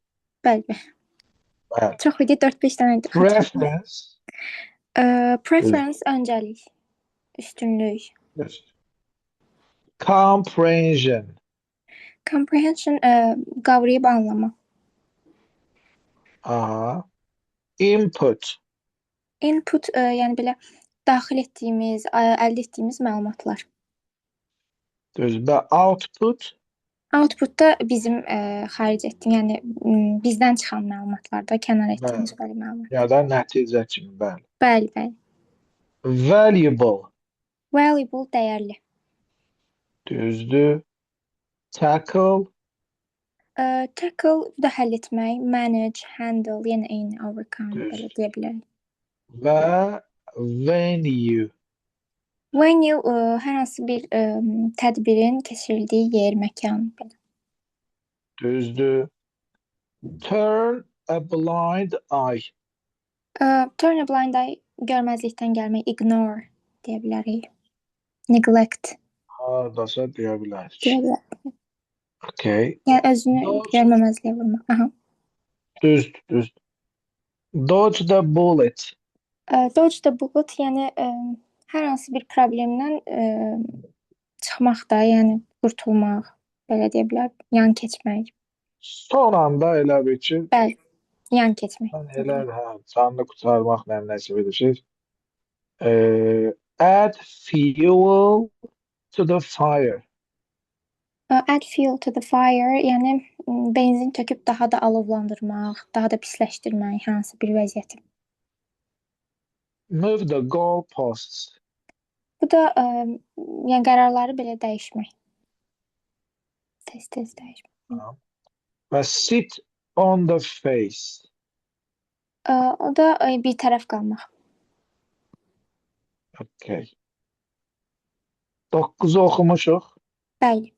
Bəli. Bəli. Çox idi, 4-5 dənə idi. Preference. Preference öncəlik, üstünlük. Düzdür. Comprehension. Comprehension qavrayıb anlama. Aha. Input. Input yəni belə daxil etdiyimiz, əldə etdiyimiz məlumatlar. Düzdür. Və output. Output da bizim xaric etdiyimiz, yəni bizdən çıxan məlumatlarda kənar etdiyimiz belə məlumat. Ya da nəticə kimi, bəli. Bəli, bəli. Valuable. Valuable, dəyərli. Düzdür. Tackle. Tackle da həll etmək, manage, handle, yenə eyni overcome Düz. belə deyə bilərik. Və venue. Venue hər hansı bir tədbirin keçirildiyi yer, məkan belə. Düzdür. Turn a blind eye. Turn a blind eye görməzlikdən gəlmək, ignore deyə bilərik. Neglect Hardasa deyə bilərik. deyə bilərik. Okay. Yəni özünü Dodge. görməməzliyə vurmaq. Aha. Düzdür, düzdür. Dodge the bullet. Dodge the bullet, yəni hər hansı bir problemdən çıxmaq da, yəni qurtulmaq, belə deyə bilərik, yan keçmək. Son anda elə bir ki, Bəli, yan keçmək. elə canını qurtarmaq nəticə edəcək. Add fuel to the fire. Add fuel to the fire, yəni benzin töküb daha da alovlandırmaq, daha da pisləşdirmək hansı bir vəziyyəti. Move the goalposts. Bu da yəni qərarları belə dəyişmək. Tez-tez dəyişmək. Və sit on the face. O da bir tərəf qalmaq. Okay. 9'u oxumuşuq. Bəli.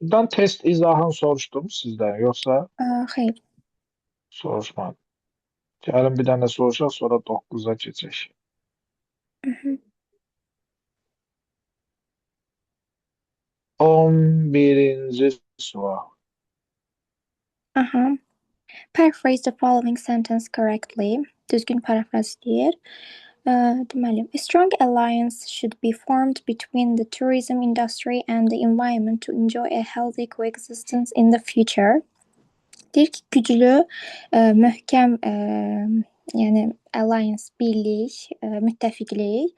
Buradan test izahını soruşdum sizdən, yoxsa Xeyr. soruşmadım. Gəlin bir dənə soruşaq, sonra 9'a keçək. Mhm. 11-ci sual. Aha. Paraphrase the following sentence correctly. Düzgün parafraz deyir. Deməli, a strong alliance should be formed between the tourism industry and the environment to enjoy a healthy coexistence in the future. Deyir ki, güclü, möhkəm, yəni alliance, birlik, müttəfiqlik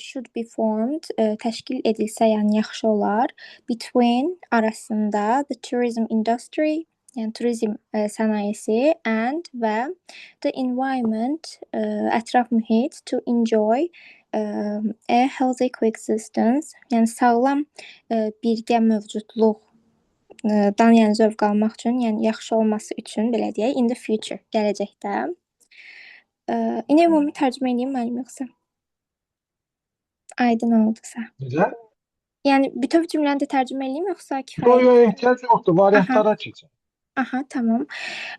should be formed, təşkil edilsə, yəni yaxşı olar, between, arasında, the tourism industry, yəni turizm sənayesi and və the environment, ətraf mühit to enjoy a healthy coexistence, yəni sağlam birgə mövcudluq dan yəni zövq almaq üçün, yəni yaxşı olması üçün belə deyək, in the future, gələcəkdə. İndi ümumi tərcümə edeyim mənim yoxsa? Aydın oldusa. Necə? Yəni bütöv cümləni də tərcümə edeyim yoxsa kifayət? Yox, ehtiyac yoxdur, variantlara keçin. Aha, tamam.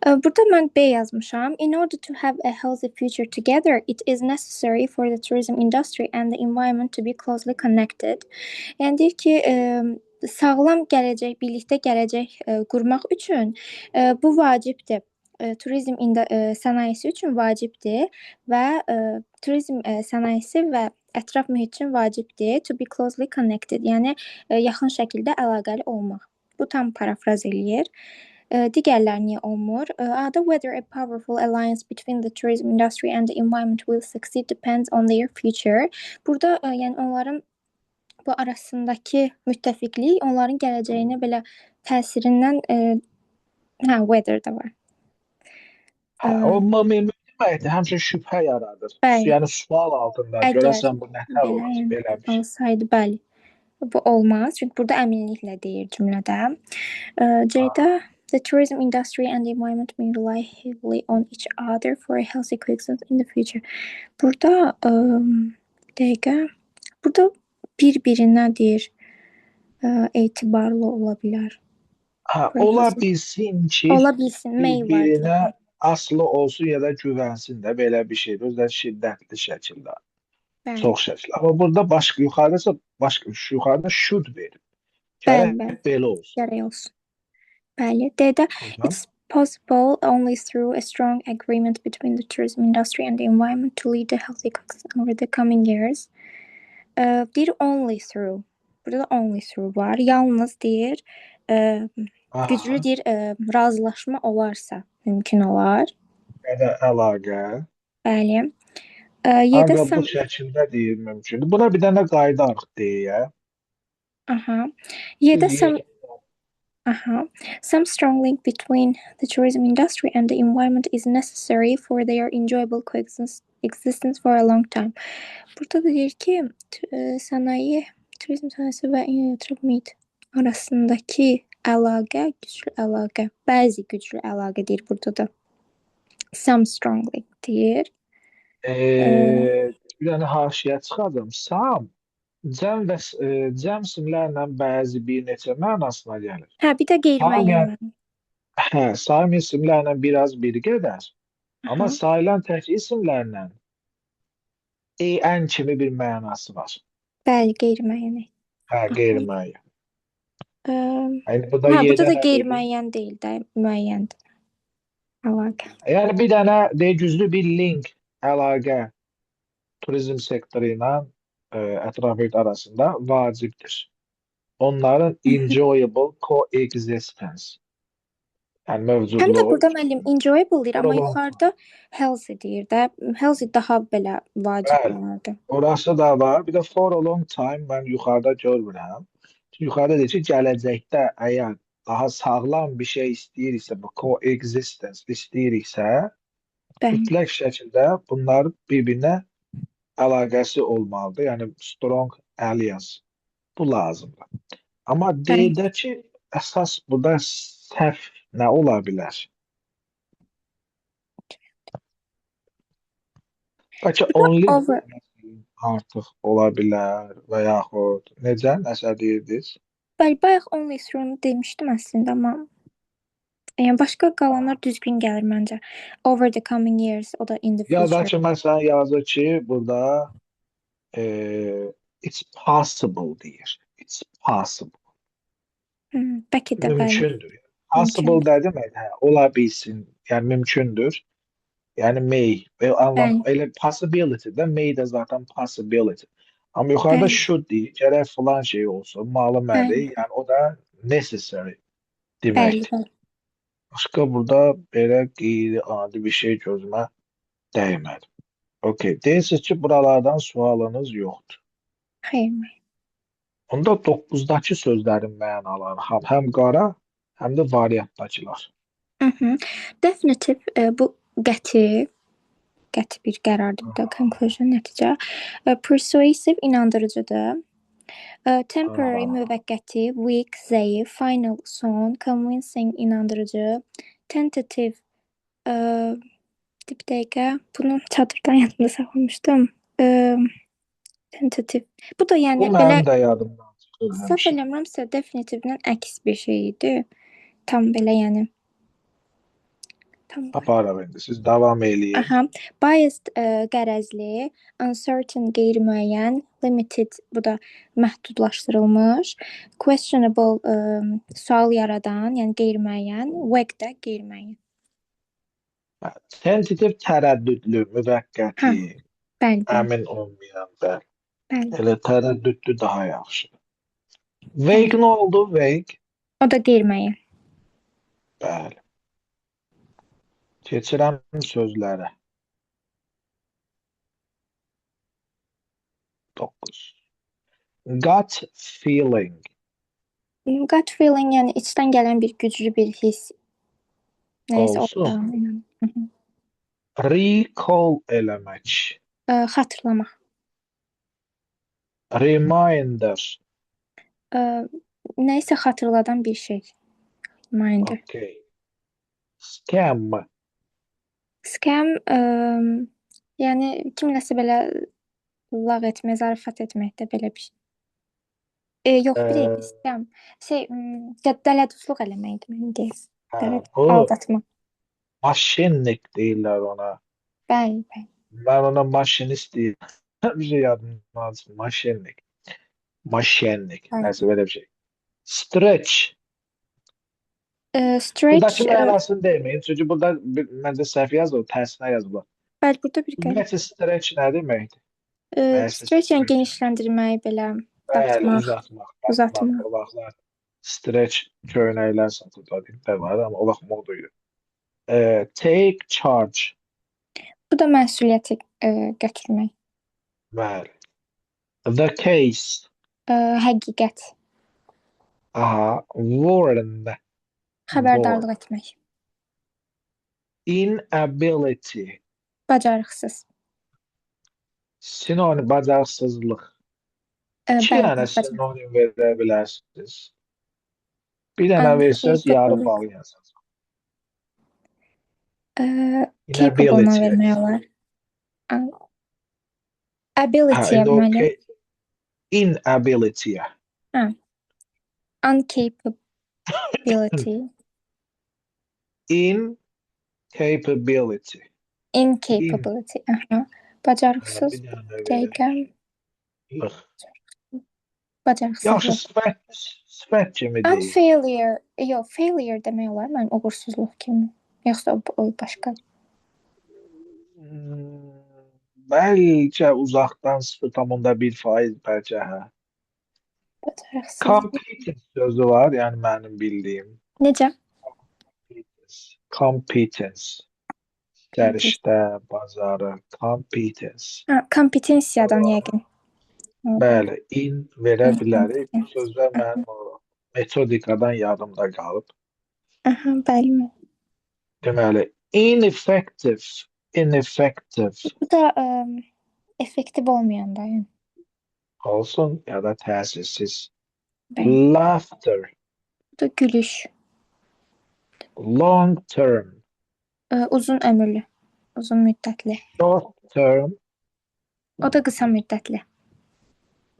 Burada mən B yazmışam. In order to have a healthy future together, it is necessary for the tourism industry and the environment to be closely connected. Yəni deyir ki, sağlam gələcək, birlikdə gələcək qurmaq üçün bu vacibdir. Turizm sənayesi üçün vacibdir və turizm sənayesi və ətraf mühit üçün vacibdir to be closely connected, yəni yaxın şəkildə əlaqəli olmaq. Bu tam parafraz eləyir. Digərlər niyə olmur? Whether a powerful alliance between the tourism industry and the environment will succeed depends on their future. Burada yəni onların bu arasındakı müttəfiqlik onların gələcəyinə belə təsirindən whether da var. O deməkdir, həmişə şübhə yaradır. Bəli. Yəni sual altında Əgər görəsən bu nətər belə, olacaq, yəni, belə bir şey. olsaydı, bəli. Bu olmaz. Çünki burada əminliklə deyir cümlədə. C-də the tourism industry and the environment may rely heavily on each other for a healthy coexistence in the future. Burada bir dəqiqə. Burada bir-birinə deyir etibarlı ola bilər. Ola bilsin ki, Ola bilsin. May var bir-birinə deyək. asılı olsun ya da güvənsin də belə bir şeydir. Özləri şiddətli şəkildə, Bəli. çox şəkildə. Amma burada başqa yuxarıdasa başqa yuxarıda should verir. Bəli, Gərək bəli. belə olsun. Gərək olsun. Bəli. D-də Burada. it's possible only through a strong agreement between the tourism industry and the environment to lead a healthy coexistence over the coming years. Deyir only through. Burada da only through var. Yalnız deyir güclü deyir razılaşma olarsa mümkün olar. Ya da əlaqə. Bəli. Y-də Ancaq bu şəkildə deyir mümkündür. Buna bir dənə qayda arıq deyə. Aha. Y-də some strong link between the tourism industry and the environment is necessary for their enjoyable coexistence for a long time. Burada da deyir ki, sənaye, turizm sənayesi və yatırım arasındakı əlaqə, güclü əlaqə, bəzi güclü əlaqə deyir burada da. Some strong link deyir. Bir dənə haşiyə çıxardım. Sam, cəm simlərlə bəzi bir neçə mənasına gəlir. Bir də qeyri-müəyyən. Saim isimlərlə biraz biri qədər. Amma sayılan tək isimlərlə ən kimi bir mənası var. Bəli, qeyri-müəyyən. Qeyri-müəyyən. Yəni burada da qeyri-müəyyən deyil də, müəyyəndir. Əlaqə. Yəni bir dənə güclü bir link, əlaqə turizm sektoru ilə ətrafı arasında vacibdir. Onların enjoyable coexistence. Yəni mövcudluğu. Həm də burada müəllim enjoyable deyir, amma yuxarıda healthy deyir də. Healthy daha belə vacib olardı. Orası da var. Bir də for a long time mən yuxarıda görmürəm. Yuxarıda deyir ki, gələcəkdə əgər daha sağlam bir şey istəyiriksə, bu coexistence istəyiriksə, mütləq şəkildə bunlar bir-birinə əlaqəsi olmalıdır. Yəni strong alliance. Bu lazımdır. Amma D-də ki, əsas burada səhv nə ola bilər? Bəlkə only artıq ola bilər və yaxud necə? Nəsə deyirdiniz? Bəli, bayaq only through demişdim əslində, amma yəni başqa qalanlar düzgün gəlir məncə. Over the coming years, o da in the future. Ya da ki, məsələn yazır ki, burada it's possible deyir. It's possible. Bəlkə də bəli. Mümkündür. Possible də demək, ola bilsin. Yəni mümkündür. Yəni may. Elə possibility də may də zaten possibility. Amma yuxarıda should deyir. Gərək filan şey olsun. Malı-məli. Yəni o da necessary deməkdir. Başqa burada belə qeyri-adi bir şey gözümə dəymədi. Okey. Deyirsiniz ki, buralardan sualınız yoxdur. Xeyr. Onda 9-dakı sözlərin mənaları həm qara, həm də variantdakılar. Definitive bu qəti bir qərardır da, conclusion, nəticə. Persuasive inandırıcıdır. Temporary müvəqqəti, weak, zəif, final, son, convincing inandırıcı, tentative bir dəqiqə, bunu çadırdan yadımda saxlamışdım. Tentative. Bu da yəni bu belə mənim də yadımdan çıxır. səhv eləmirəmsə definitive-dən əks bir şey idi. Tam belə yəni. Aparam indi. Siz davam eləyin. Biased qərəzli, uncertain qeyri-müəyyən, limited bu da məhdudlaşdırılmış, questionable sual yaradan, yəni qeyri-müəyyən, vague də qeyri-müəyyən. Tentative tərəddüdlü, müvəqqəti, əmin olmayan da. Elə tərəddüdlü daha yaxşı. Vague nə oldu? Vague? O da qeyri-müəyyən. Bəli. Keçirəm sözlərə. 9. Gut feeling. Gut feeling yəni içdən gələn bir güclü bir hiss. Nəysə olsun. Recall eləmək. Xatırlamaq. Reminder. Nəysə xatırladan bir şey. Reminder. Okay. Scam mı? Scam, yəni kiminləsə belə lağ etmək, zarafat etməkdə belə bir şey. Yox, bir Ee, scam. Dələduzluq eləməkdir mən deyim. bu Aldatma. maşinlik deyirlər ona. Bəli, bəli. Ben ona maşinist deyim. Bir şey yadımdan çıktı. Maşinlik. Maşinlik. Bəli. Neyse böyle bir şey. Stretch. Stretch, Buradaki mənasını demeyin. Çünkü burada bence səhv yazılır. Tersine yazılır. bəli, burada bir qeyd. Ümumiyyətlə stretch nə deməkdir? Stretch yəni genişləndirmək, belə Bəli, dartmaq, uzatmaq. uzatmaq. O vaxtlar stretch köynəklər satılırdı var ama o vaxt moduydu. Take charge. Bu da məsuliyyəti götürmək. Bəli. The case. Həqiqət, Aha. Warn. xəbərdarlıq etmək, Inability. bacarıqsız. Sinonim bacarıqsızlıq. İki Bəli, dənə bacarıq. sinonim verə bilərsiniz. Bir dənə versəz yarım bal yazın. Capable-na vermək olar. Ability-yə indi o deməli. inability-yə. Uncapability. Incapability. Incapability. Aha. Bacarıqsız. Bir dənə verək. Dəqiqən. Yaxşı, Bacarıqsızlıq. sifət kimi deyil. Failure. Yox, failure demək olar. Mən uğursuzluq kimi. Yoxsa o başqa. Bəlkə uzaqdan 0,1% bəlkə hə. Bacarıqsız. Competence sözü var, yəni mənim bildiyim. Necə? Competence. Dərişdə, bacarıq, competence. Kompetensiyadan yəqin. Bəli, in verə bilərik. Bu sözlər mənim o metodikadan yadımda qalıb. Aha, bəli. Deməli, ineffective. Bu da effektiv olmayan da yəni. Olsun ya da təsirsiz. Bəli. Laughter. Bu da gülüş. Long term. Uzun ömürlü. Uzun müddətli. Short term. O da qısa müddətli.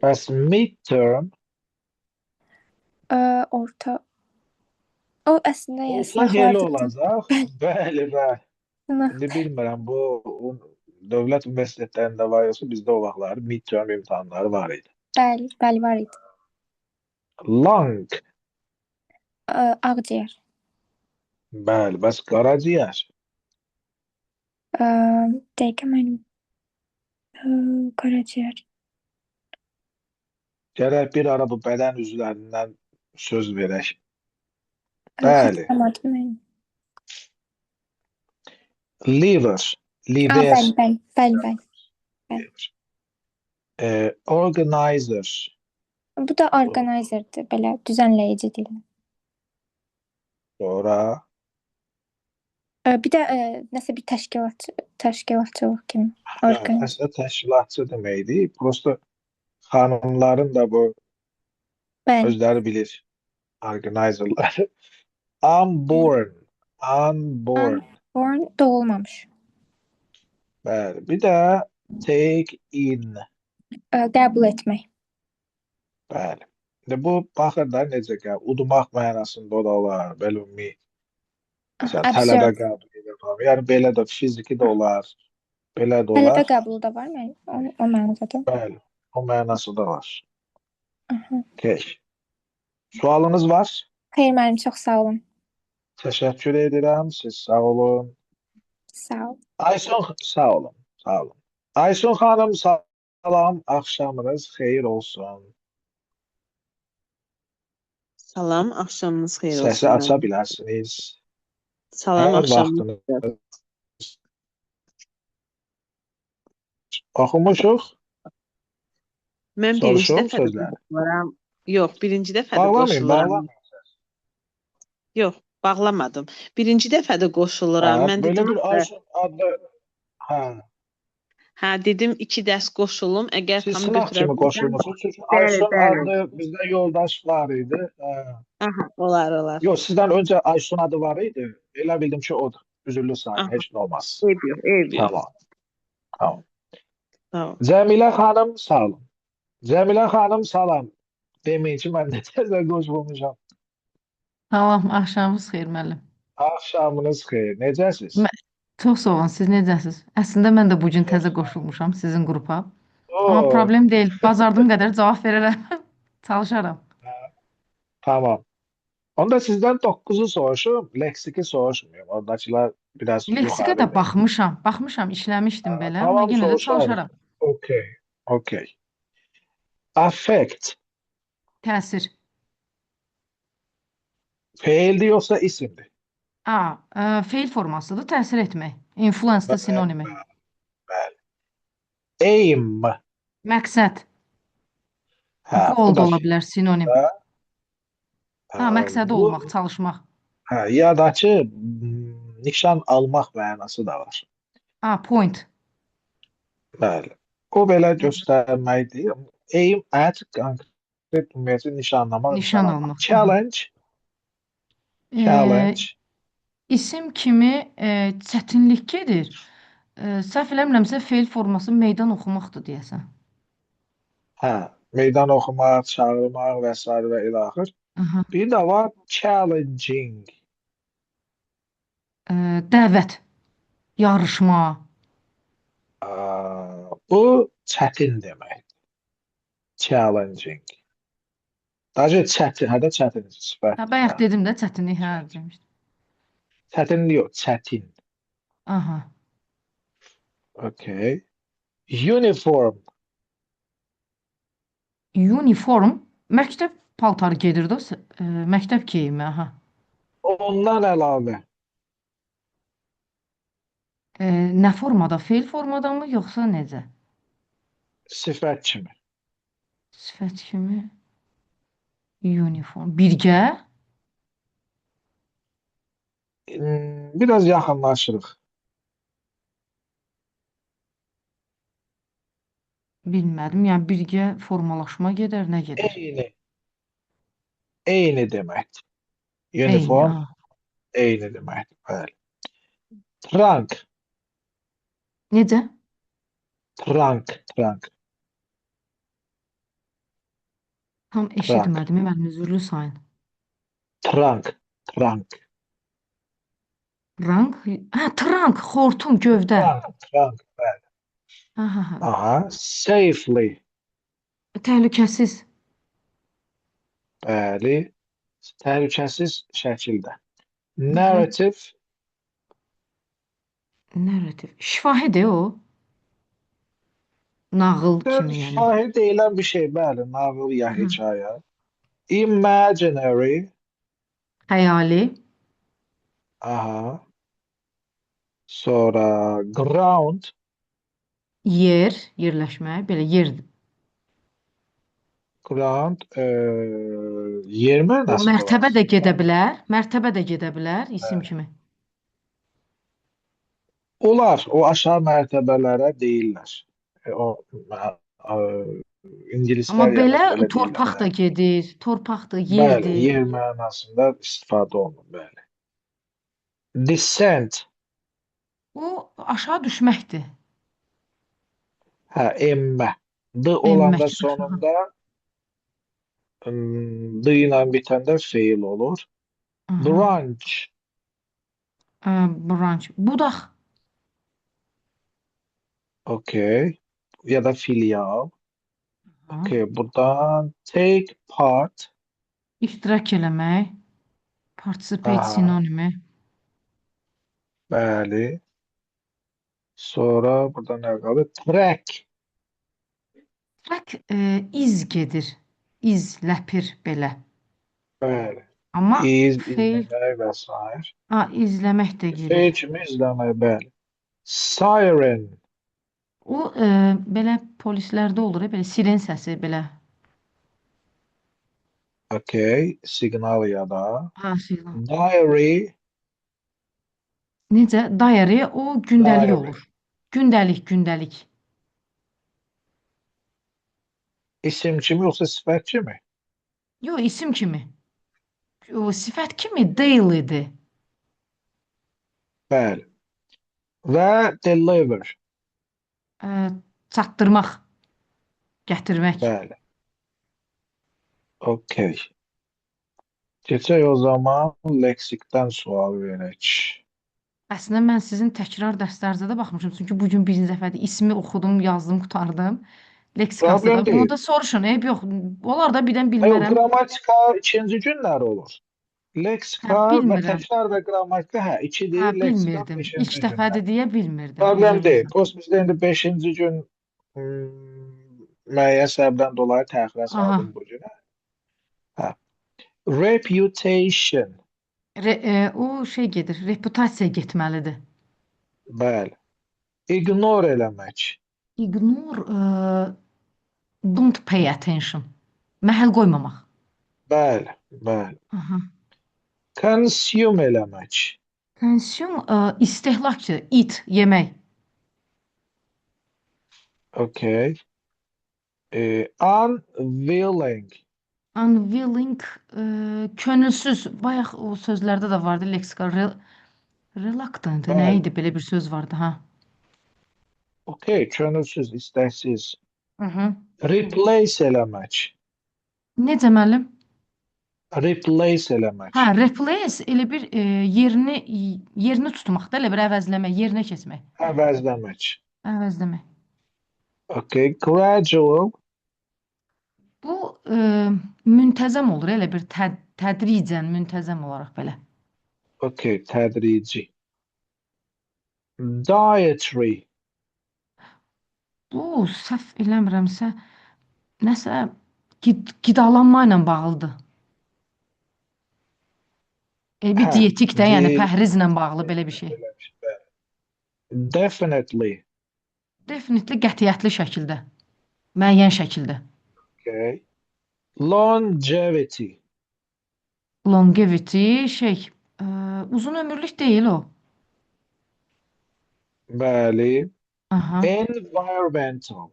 Bəs mid term. Orta. O əslində yəni Olsa elə sınaqlarda. olacaq. Bəli, bəli. İndi bilmirəm, bu dövlət universitetlərində var yoxsa bizdə o vaxtlar mid-term imtahanları var idi. Bəli, bəli var idi. Lung. Ağciyər. Bəli, bəs qaraciyər. Dəqiqə mənim. Qaraciyər. Gərək bir ara bu bədən üzvlərindən söz verək. Bəli. Xatırlamadım mən. Liver. Bəli. Organizer. Bu da organizerdir, belə düzənləyici deyil. Sonra Bir də nəsə bir təşkilatçılıq kimi. əslində təşkilatçı deməkdir. Prosta xanımların da bu Bəli. özləri bilir. Organizerlar. Unborn. Born doğulmamış. Bəli. Bir də take in. Qəbul etmək. Bəli. İndi bu baxır da necə gəl. Udmaq mənasında o da olar. Belə ümumi. Məsələn, tələbə qəbul edir. Yəni belə də fiziki də olar. Belə də olar. Tələbə qəbulu da var mı? O mənadadır. Bəli. O mənası da var. Okay. Sualınız var? Xeyr, mənim çox sağ olun. Təşəkkür edirəm. Siz sağ olun. Sağ ol. Aysun, sağ olun. Sağ olun. Aysun xanım, salam. Axşamınız xeyir olsun. Salam, axşamınız xeyir olsun. Səsi aça bilərsiniz. Salam, axşamınız. Oxumuşuq. Mən birinci dəfə qoşuluram. Yox, birinci dəfə də qoşuluram. Yox, bağlamadım. Birinci dəfə də qoşuluram. Mən Belə dedim bir Aysun adlı Hə, dedim 2 dəst qoşulum. Əgər Siz tam sınaq götürə kimi bilsəm. qoşulmusunuz. Çünki Bəli, Aysun bəli. adlı bizdə yoldaş var idi. Aha, olar. Yox, sizdən öncə Aysun adı var idi. Elə bildim ki, odur. Üzürlü sayın, Aha, heç nə olmaz. eyb yox. Tamam, tamam. Tamam. Cəmilə xanım, sağ olun. Cəmilə xanım, salam. Deməyin ki, mən də təzə qoşulmuşam. Salam, axşamınız xeyir müəllim. Axşamınız xeyir. Necəsiz? Çox sağ olun, siz necəsiz? Əslində mən də bu gün təzə qoşulmuşam sizin qrupa. Amma problem deyil, bacardığım qədər cavab verərəm, çalışaram. Tamam. Onda sizdən 9-u soruşum, leksiki soruşmuyorum. Oradakılar biraz Leksikə də yuxarıdır. baxmışam, işləmişdim belə, amma Tamam, yenə də soruşarım. çalışaram. Okey. Affect. Təsir. Feildir yoxsa isimdir? Feil formasıdır, təsir etmək. Influence da sinonimi. Bəli. Aim. Məqsəd. Hə, Goal bu da da ola bilər, sinonim. Məqsədi bu, olmaq, çalışmaq. ya da ki, nişan almaq mənası da var. Point. Bəli. O belə göstərməkdir. Aim at konkret ümumiyyətlə nişanlamaq, Nişan almaq. Challenge. İsim kimi çətinlik gedir. Səhv eləmirəmsə feil forması meydan oxumaqdır deyəsən. Hə, meydan oxumaq, çağırmaq və s. və ilaxır. Bir də var challenging. Dəvət, yarışma. Bu çətin deməkdir. Challenging. Daha çətin, hədə çətin sifət. Bayaq dedim də çətinlik, demişdim. Çətinlik yox, çətin. Okay. Uniform. Uniform, məktəb paltarı gedir də, məktəb geyimi, Ondan əlavə. Nə formada, feil formada mı, yoxsa necə? Sifət kimi. Sifət kimi. Uniform. Birgə? Biraz yaxınlaşırıq. Bilmədim, yəni birgə formalaşma gedər, nə gedər? Eyni deməkdir. Uniform eyni deməkdir, bəli. Trunk. Necə? Trunk. Tam eşitmədim, mənim üzürlü sayın. Trunk. Rank? Trunk, xortum, gövdə. Trunk, bəli. Safely. Təhlükəsiz. Bəli. Təhlükəsiz şəkildə. Narrative. Şifahidir o. Nağıl kimi yəni. Şifahi deyilən bir şey, bəli. Nağıl ya hekayə. Imaginary. Xəyali. Sonra ground. Yer, yerləşmək, belə yerdir. Ground, yer mənası var. Mərtəbə də gedə bilər, isim kimi. Olar, o aşağı mərtəbələrə deyirlər. İngilislər Amma belə deyirlər. torpaq da gedir, torpaq da yerdir. Bəli, yer mənasında istifadə olunur, bəli. Descent. O aşağı düşməkdir. Emmə. D olanda sonunda D ilə bitəndə feil olur. Branch. Budaq. Okay. Ya da filial. Okay, buradan take part. İştirak eləmək. Participate sinonimi. Bəli. Sonra burada nə qalır? Track. Track iz gedir. İz, ləpir belə. Bəli. Amma izləmək və s. İzləmək də gedir. Feil kimi izləmək, bəli. Siren. O belə polislərdə olur, belə siren səsi belə. Okay, siqnal ya da. Siqnal. Diary. Necə? Diary o gündəlik olur. Gündəlik. İsim kimi yoxsa sifət kimi? Yox, isim kimi. O sifət kimi dailydir. Bəli. Və deliver. Çatdırmaq, gətirmək. Bəli. Okey. Keçək o zaman leksikdən sual verək. Əslində mən sizin təkrar dərslərinizə də baxmışam. Çünki bu gün birinci dəfədir ismi oxudum, yazdım, qurtardım. Leksikası Problem da. Bunu deyil. da soruşun. Yox, onlar da birdən Yox, bilmərəm. qrammatika ikinci günlər olur. Leksika və Bilmirəm. təkrar və qrammatika ikidir. Leksika Bilmirdim. İlk beşinci dəfədir günlər. deyə bilmirdim. Problem Üzr deyil. istəyirəm. Post bizdə indi 5-ci gün müəyyən səbəbdən dolayı təxirə saldım bu günə. Hə. Reputation. O şey gedir, reputasiya getməlidir. Bəli. Ignore eləmək. Ignore, don't pay attention. Məhəl qoymamaq. Bəli, bəli. Aha. Consume eləmək. Consume, istehlakçı, eat, yemək. Okay. Unwilling. Unwilling, könülsüz. Bayaq o sözlərdə də vardı leksikal. Reluctant, nə Bəli. idi? Belə bir söz vardı, ha. Okay, könülsüz, istəksiz. Hı. Replace eləmək. Necə müəllim? Replace eləmək. Hə, replace elə bir yerini tutmaq da, elə bir əvəzləmək, yerinə keçmək. Əvəzləmək. Əvəzləmək. Okay, gradual. Bu müntəzəm olur, elə bir tədricən, müntəzəm olaraq belə. Okay, tədrici. Dietary. Bu səhv eləmirəmsə nəsə qidalanma ilə bağlıdır. Bir Hə, dietik də, yəni pəhrizlə bağlı belə bir şey. Definitely. Definitely qətiyyətli şəkildə, müəyyən şəkildə. Okay. Longevity. Longevity uzun ömürlük deyil o. Bəli. Aha. Environmental.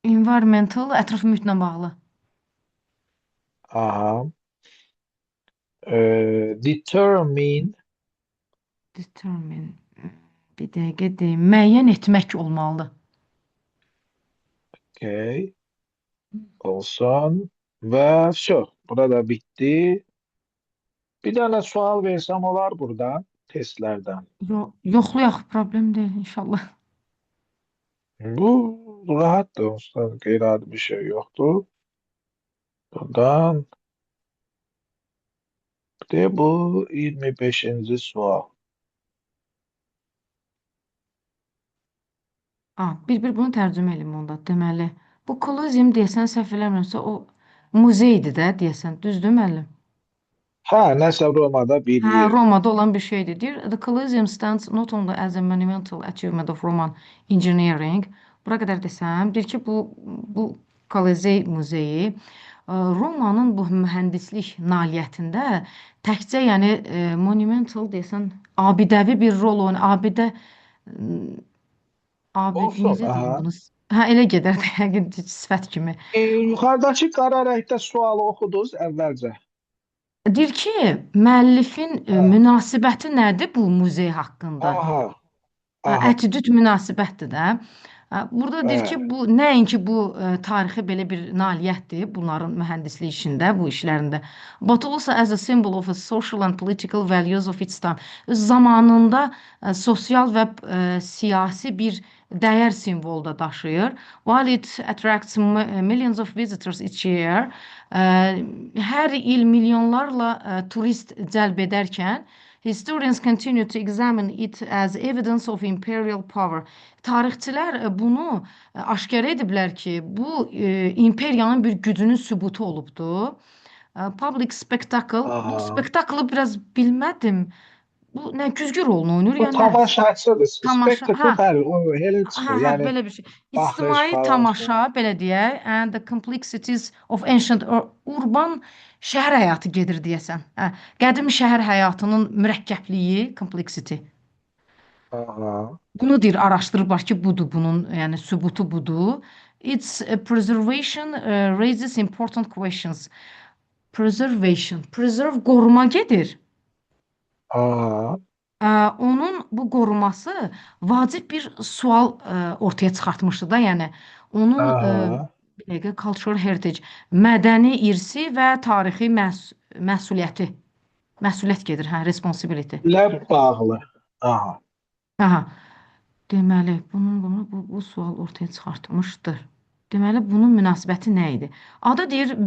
Environmental, ətraf mühitlə bağlı. Aha. Determine. Bir dəqiqə deyim. Müəyyən etmək olmalıdır. Okay. Olsun. Və burada bitdi. Bir dənə sual versəm olar burada testlərdən. Yoxlayaq, problem deyil inşallah. Bu rahatdır. Usta, qeyri-adi bir şey yoxdur. Buradan bu 25-ci sual. Bir bunu tərcümə edeyim onda. Deməli, bu Colosseum deyəsən səhv eləmirəmsə o muzeydir də deyəsən. Düzdür müəllim? Hə, nəsə Romada bir yer. Romada olan bir şeydir. Deyir, the Colosseum stands not only as a monumental achievement of Roman engineering. Bura qədər desəm, deyir ki, bu Kolizey muzeyi Romanın bu mühəndislik nailiyyətində təkcə, yəni monumental deyəsən, abidəvi bir rol oynayan, Olsun, necə deyim aha. bunu? Hə, elə gedər də, yəqin sifət kimi. Yuxarıdakı qara rəngdə sualı oxudunuz əvvəlcə. Deyir ki, müəllifin münasibəti nədir bu muzey haqqında? Aha. Attitüd münasibətdir də. Burada deyir ki, bu nəinki bu tarixi belə bir nailiyyətdir bunların mühəndislik işində, bu işlərində. But also as a symbol of a social and political values of its time. Zamanında sosial və siyasi bir dəyər simvolu da daşıyır. While it attracts millions of visitors each year, hər il milyonlarla turist cəlb edərkən, historians continue to examine it as evidence of imperial power. Tarixçilər bunu aşkar ediblər ki, bu imperiyanın bir gücünün sübutu olubdur. Public spectacle. Bu spektaklı biraz bilmədim. Bu nə güzgü rolunu oynayır? Bu tamaşaçıdır. Spectacle bəli, o elə çıxır. Yəni belə bir şey. İctimai tamaşa, belə deyək, and the complexities of ancient urban şəhər həyatı gedir deyəsən. Qədim şəhər həyatının mürəkkəbliyi, complexity. Bunu deyir, araşdırıblar ki, budur bunun, yəni sübutu budur. its preservation raises important questions. Preservation. Preserve qoruma gedir. Aha. Onun bu qoruması vacib bir sual ortaya çıxartmışdı da, yəni onun Aha. bir dəqiqə cultural heritage, mədəni irsi və tarixi məsuliyyət gedir, hə, responsibility. ilə bağlı. Aha. Aha. Deməli, bu sual ortaya çıxartmışdır. Deməli, bunun münasibəti nə idi? Adı deyir,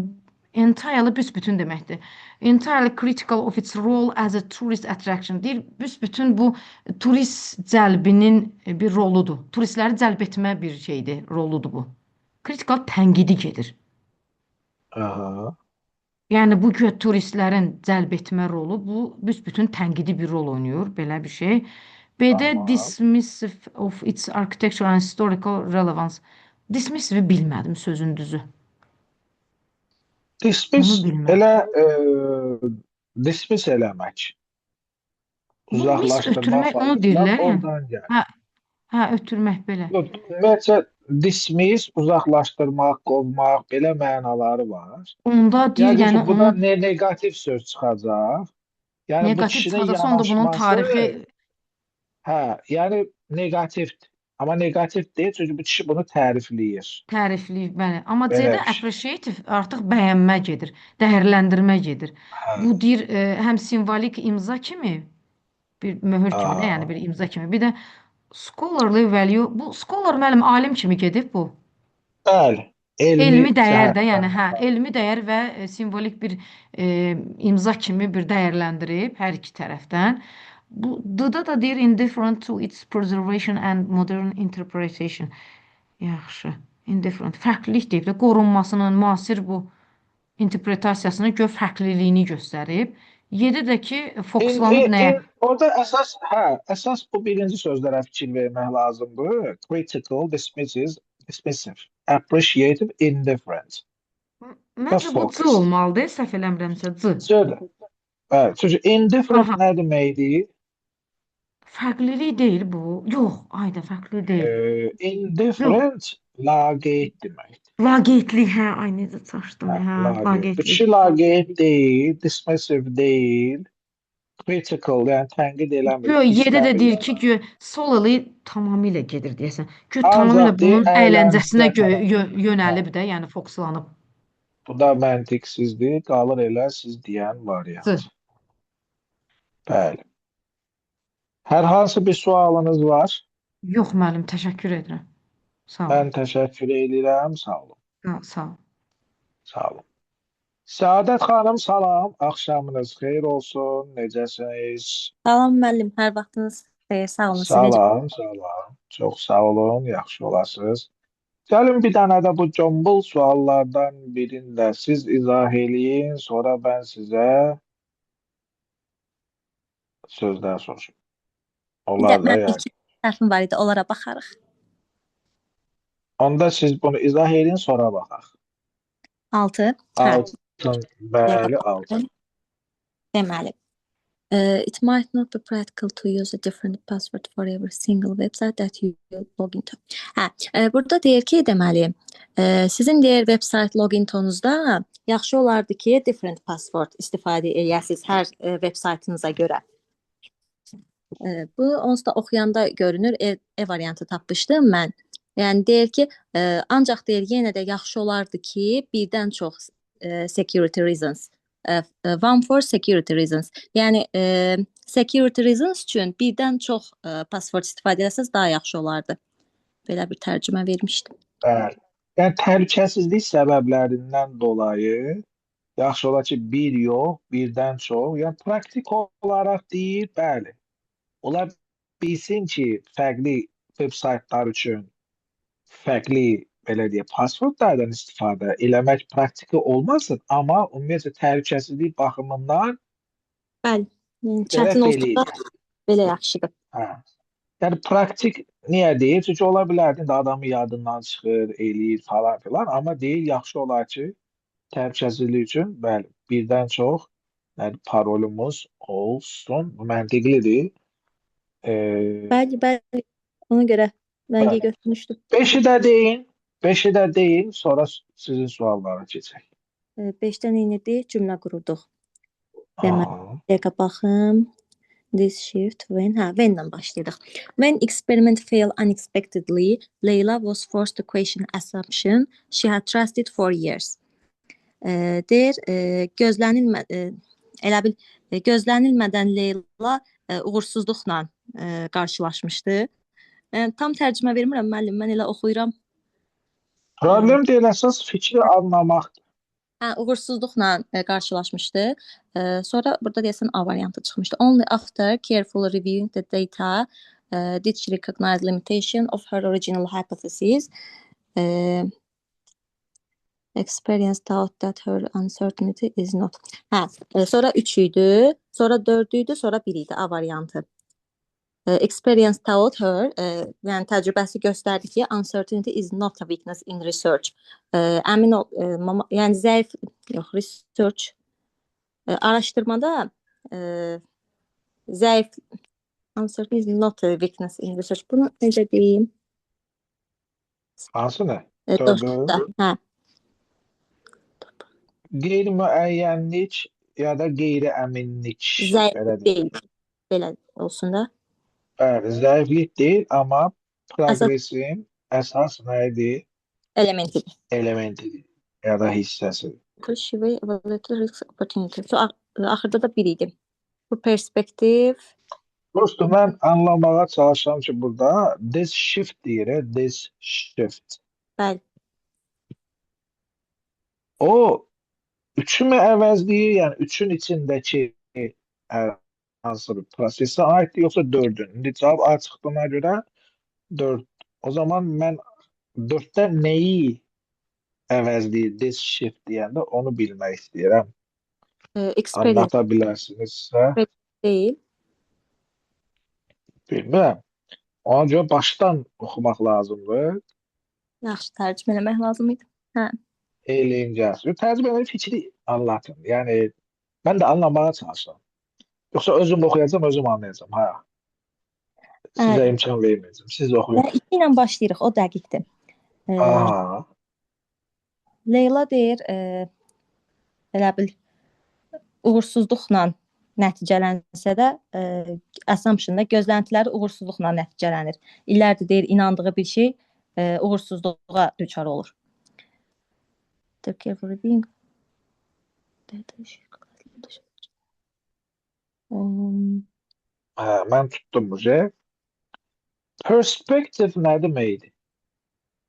entirely büsbütün deməkdir. Entirely critical of its role as a tourist attraction. Deyir, büsbütün bu turist cəlbinin bir roludur. Turistləri cəlb etmə bir şeydir, roludur bu. Critical tənqidi gedir. Aha. Yəni bu ki, turistlərin cəlb etmə rolu, bu büsbütün tənqidi bir rol oynayır, belə bir şey. B-də Tamam. dismissive of its architectural and historical relevance. Dismissive bilmədim sözün düzü. Dismiss Onu bilmədim. elə dismiss eləmək. Bu mis Uzaqlaşdırmaq ötürmək onu falan deyirlər, yəni. oradan gəlir. Hə, ötürmək belə. Ümumiyyətcə dismiss, uzaqlaşdırmaq, qovmaq belə mənaları var. Onda deyir, Yəqin yəni ki, buradan onun negativ söz çıxacaq. Yəni bu negativ kişinin çıxacaq, sonra da bunun yanaşması, tarixi hə, yəni negativdir. Amma negativ deyil, çünki bu kişi bunu tərifləyir. tərifləyib, bəli. Amma Belə C-də bir şey. appreciative artıq bəyənmə gedir, dəyərləndirmə gedir. Hə. Bu deyir, həm simvolik imza kimi, bir möhür kimi də, yəni bir imza kimi. Bir də scholarly value, bu scholar müəllim alim kimi gedib bu. Bəli, Elmi dəyər də, cəhətdən. yəni hə, elmi dəyər və simvolik bir imza kimi bir dəyərləndirib hər iki tərəfdən. Bu D-da da deyir indifferent to its preservation and modern interpretation. Yaxşı, indifferent. Fərqlilik deyib də qorunmasının müasir bu interpretasiyasının fərqliliyini göstərib. 7-də ki, fokuslanıb nəyə? Orada əsas bu birinci sözlərə fikir vermək lazımdır. Critical, dismissive, appreciative, indifferent. Məncə bu C olmalıdır, səhv eləmirəmsə C. C-dir. Bəli, çünki indifferent Aha. nə deməkdir? Fərqlilik deyil bu. Yox, ayda fərqli deyil. Indifferent laqeyd deməkdir. Laqeydlik, hə, ay necə çaşdım, hə, Laqeyd. Bu laqeydlik. kişi laqeyd deyil, dismissive deyil, critical, yəni tənqid eləmir. Yox, 7-də deyir ki, solely tamamilə gedir deyəsən. Tamamilə Ancaq deyir, bunun əyləncəsinə əyləncə yönəlib də, yəni fokuslanıb. Bu da məntiqsizdir, qalır elə siz deyən variant. Bəli. Hər hansı bir sualınız var? Yox, müəllim, təşəkkür edirəm. Sağ olun. Mən təşəkkür edirəm, sağ olun. Sağ olun. Sağ olun. Səadət xanım, salam. Axşamınız xeyir olsun. Necəsiniz? Salam müəllim, hər vaxtınız xeyir, sağ olun. Salam, salam. Çox sağ olun, yaxşı olasınız. Gəlin bir dənə də bu combul suallardan birini də siz izah eləyin, sonra mən sizə sözlər soruşum. Bir də Onlar da mənim yəni. iki səhvim var idi, onlara baxarıq. Onda siz bunu izah eləyin, sonra baxaq. 6. Altın, bəli, altın. Deməli, it might not be practical to use a different password for every single website that you log into. Burada deyir ki, deməli, sizin deyir website logintonuzda yaxşı olardı ki, different password istifadə edəsiniz hər websaytınıza görə. Bu onsuz da oxuyanda görünür, E variantı tapmışdım mən. Yəni deyir ki, ancaq deyir yenə də yaxşı olardı ki, birdən çox security reasons. One for security reasons. Yəni security reasons üçün birdən çox password istifadə etsəz daha yaxşı olardı. Belə bir tərcümə vermişdim. Bəli. Yəni təhlükəsizlik səbəblərindən dolayı yaxşı olar ki, bir yox, birdən çox. Yəni praktik olaraq deyir, bəli. Ola bilsin ki, fərqli veb-saytlar üçün fərqli belə deyək, passwordlardan istifadə eləmək praktiki olmasın, amma ümumiyyətlə təhlükəsizlik baxımından bəli, çətin olsa da belə yaxşıdır. Yəni praktik niyə deyir? Çünki ola bilər ki, adamın yadından çıxır, eləyir falan filan, amma deyir yaxşı olar ki, təhlükəsizlik üçün bəli, birdən çox yəni parolumuz olsun, məntiqlidir. Bəli, ona görə mənə götürmüşdüm. 5-i də deyin. 5'i də deyin, sonra sizin suallara keçək. 5-də nə edirdik? Cümlə qururduq. Deməli, Aha. dəqiqə baxım. This shift when, when'dan başlayırıq. When experiment failed unexpectedly, Layla was forced to question assumption she had trusted for years. Deyir, elə bil gözlənilmədən Leyla uğursuzluqla qarşılaşmışdı. Tam tərcümə vermirəm müəllim, mən elə oxuyuram. Problem deyil, əsas fikri anlamaqdır. Uğursuzluqla qarşılaşmışdı. Sonra burada deyəsən A variantı çıxmışdı. Only after carefully reviewing the data did she recognize limitation of her original hypothesis. Experience taught that her uncertainty is not. Sonra 3 idi, sonra 4 idi, sonra 1 idi A variantı. Experience taught her, yəni təcrübəsi göstərdi ki, uncertainty is not a weakness in research. Əmin ol, yəni zəif, yox, research, araşdırmada zəif, uncertainty is not a weakness in research. Bunu necə deyim? Hansı nə? Dörddə, Qeyri-müəyyənlik ya da qeyri-əminlik. zəif deyil, belə olsun da. Bəli, zəiflik deyil, amma progresin əsas nə idi? Elementidir ya da hissəsidir. She will evaluate risk opportunity. Axırda da 1 idi. Bu perspektiv. Dostum, mən anlamağa çalışıram ki, burada this shift deyir, this shift. Bəli. O, üçümü əvəzləyir, yəni üçün içindəki hansı bir prosesə aiddir, yoxsa 4'ün? İndi cavab A çıxdığına görə 4. O zaman mən 4'də nəyi əvəzləyir, this shift deyəndə onu bilmək istəyirəm. Anlata bilərsinizsə. Deyil. Bilmirəm. Ona görə başdan oxumaq lazımdır. Yaxşı, tərcümə eləmək lazım idi. Eləyincəsi. Tərcümənin fikri anlatın. Yəni, mən də anlamağa çalışıram. Yoxsa özüm oxuyacam, özüm anlayacam. Sizə imkan verməyəcəm. Siz oxuyun. 2 ilə başlayırıq, o dəqiqdir. Leyla deyir, elə bil, uğursuzluqla nəticələnsə də, assumption-da gözləntiləri uğursuzluqla nəticələnir. İllərdir deyir, inandığı bir şey uğursuzluğa düçar olur. Mən tutdum bu şey. Perspektiv nə deməkdir?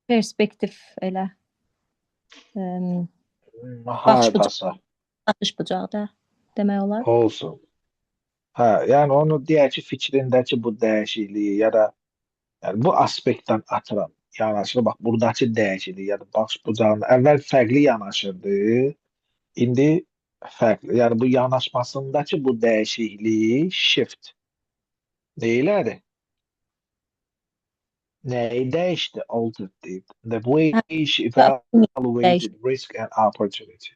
Perspektiv elə. Hardasa. Baxış bucağı da demək olar. Olsun. Yəni onu deyək ki, fikrindəki bu dəyişikliyi ya da yəni bu aspektdən atıram. Yanaşır, bax, buradakı dəyişiklik ya da baxış bucağında əvvəl fərqli yanaşırdı, indi fərqli. Yəni bu yanaşmasındakı bu dəyişikliyi shift deyilədir. Nəyi dəyişdi? Altered deyib. The way she evaluated risk and opportunity.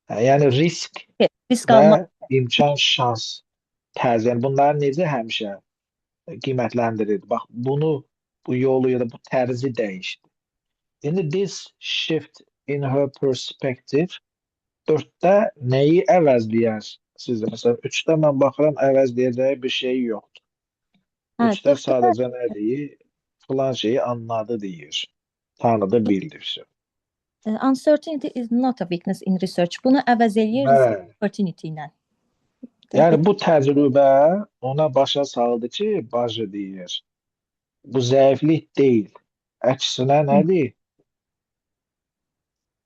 Yəni risk və imkan, şans, təzyiq. Bunlar necə həmişə qiymətləndirir? Bax, bu yolu ya da bu tərzi dəyişdi. İndi this shift in her perspective 4'də nəyi əvəzləyər sizdə? Məsələn, 3'də mən baxıram, əvəzləyəcəyi bir şey yoxdur. 3'də sadəcə nə deyir? Falan şeyi anladı deyir. Tanıdı, bildir. Uncertainty is not a weakness in research. Bunu əvəz eləyir opportunity ilə. Yəni bu təcrübə ona başa saldı ki, bacı deyir. Bu zəiflik deyil. Əksinə nədir?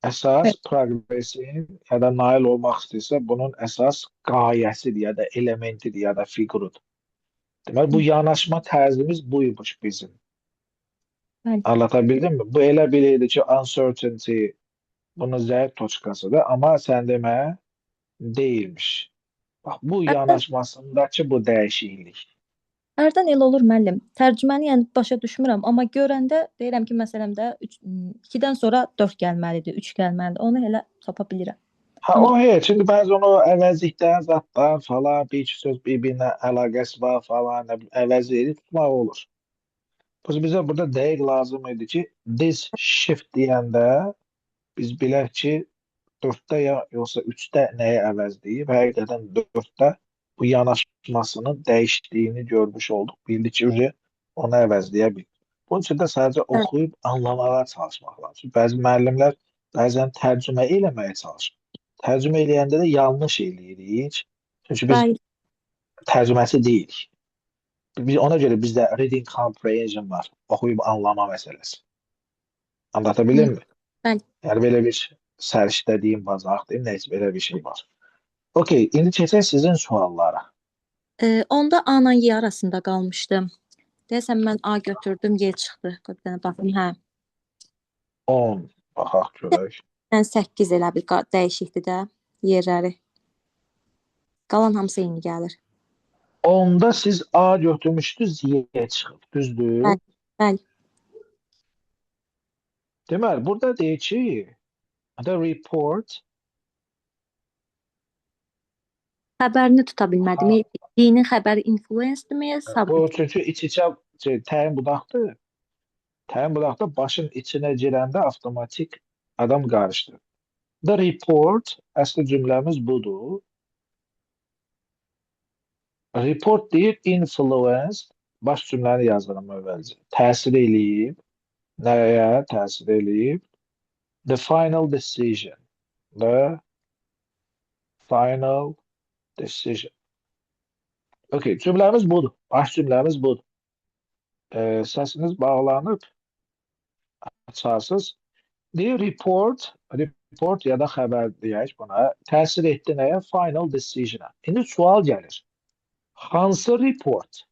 Əsas progresin ya da nail olmaq istəyirsə, bunun əsas qayəsidir ya da elementidir ya da figurudur. Deməli, bu yanaşma tərzimiz buymuş bizim. Anlatabildim mi? Bu elə bilirdi ki, uncertainty bunun zəif toçkasıdır, amma sən demə deyilmiş. Bax, bu yanaşmasındakı bu dəyişiklik. Hərdən elə olur müəllim. Tərcüməni yəni başa düşmürəm, amma görəndə deyirəm ki, məsələmdə 2-dən sonra 4 gəlməlidir, 3 gəlməlidir. Onu elə tapa bilirəm. O heç. Çünki bəzi onu əvəzlikdən, zatdan falan, bir iki söz bir-birinə əlaqəsi var falan, əvəz edib tutmaq olur. Bizə burada dəqiq lazım idi ki, this shift deyəndə biz bilək ki, 4-də ya yoxsa 3-də nəyə əvəzləyib. Həqiqətən 4-də bu yanaşmasının dəyişdiyini görmüş olduq. Bildik ki, onu əvəzləyə bilir. Bunun üçün də sadəcə oxuyub anlamağa çalışmaq lazım. Bəzi müəllimlər bəzən tərcümə eləməyə çalışır. Tərcümə eləyəndə də yanlış eləyirik. Çünki biz tərcüməçi deyilik. Ona görə bizdə reading comprehension var. Oxuyub anlama məsələsi. Anlatabildim mi? Bəli. Yəni belə bir səriştədiyim bazaq deyim, neysə belə bir şey var. Okey, indi keçək sizin suallara. Onda A ilə Y arasında qalmışdım. Deyəsən mən A götürdüm, Y çıxdı. Bir dənə baxım, hə. 10, baxaq görək. Yəni 8 elə bir dəyişikdir də yerləri. Qalan hamısı eyni gəlir. 10'da siz A götürmüşdünüz, Y çıxıb, düzdür? Bəli. Bəli. Deməli, burada deyir ki, the report Xəbərini tuta bilmədim. Dinin xəbəri influence-dirmi, bu subject? çünki iç-içə təyin budaqdır. Təyin budaqda başın içinə girəndə avtomatik adam qarışdı. The report, əsli cümləmiz budur. Report deyir influenced, baş cümləni yazıram əvvəlcə. Təsir eləyib, nəyə təsir eləyib? The final decision. The final decision. Okay, cümləmiz budur. Baş cümləmiz budur. Səsiniz bağlanıb açarsınız. Deyir report ya da xəbər deyək buna. Təsir etdi nəyə? Final decision'a. İndi sual gəlir. Hansı report?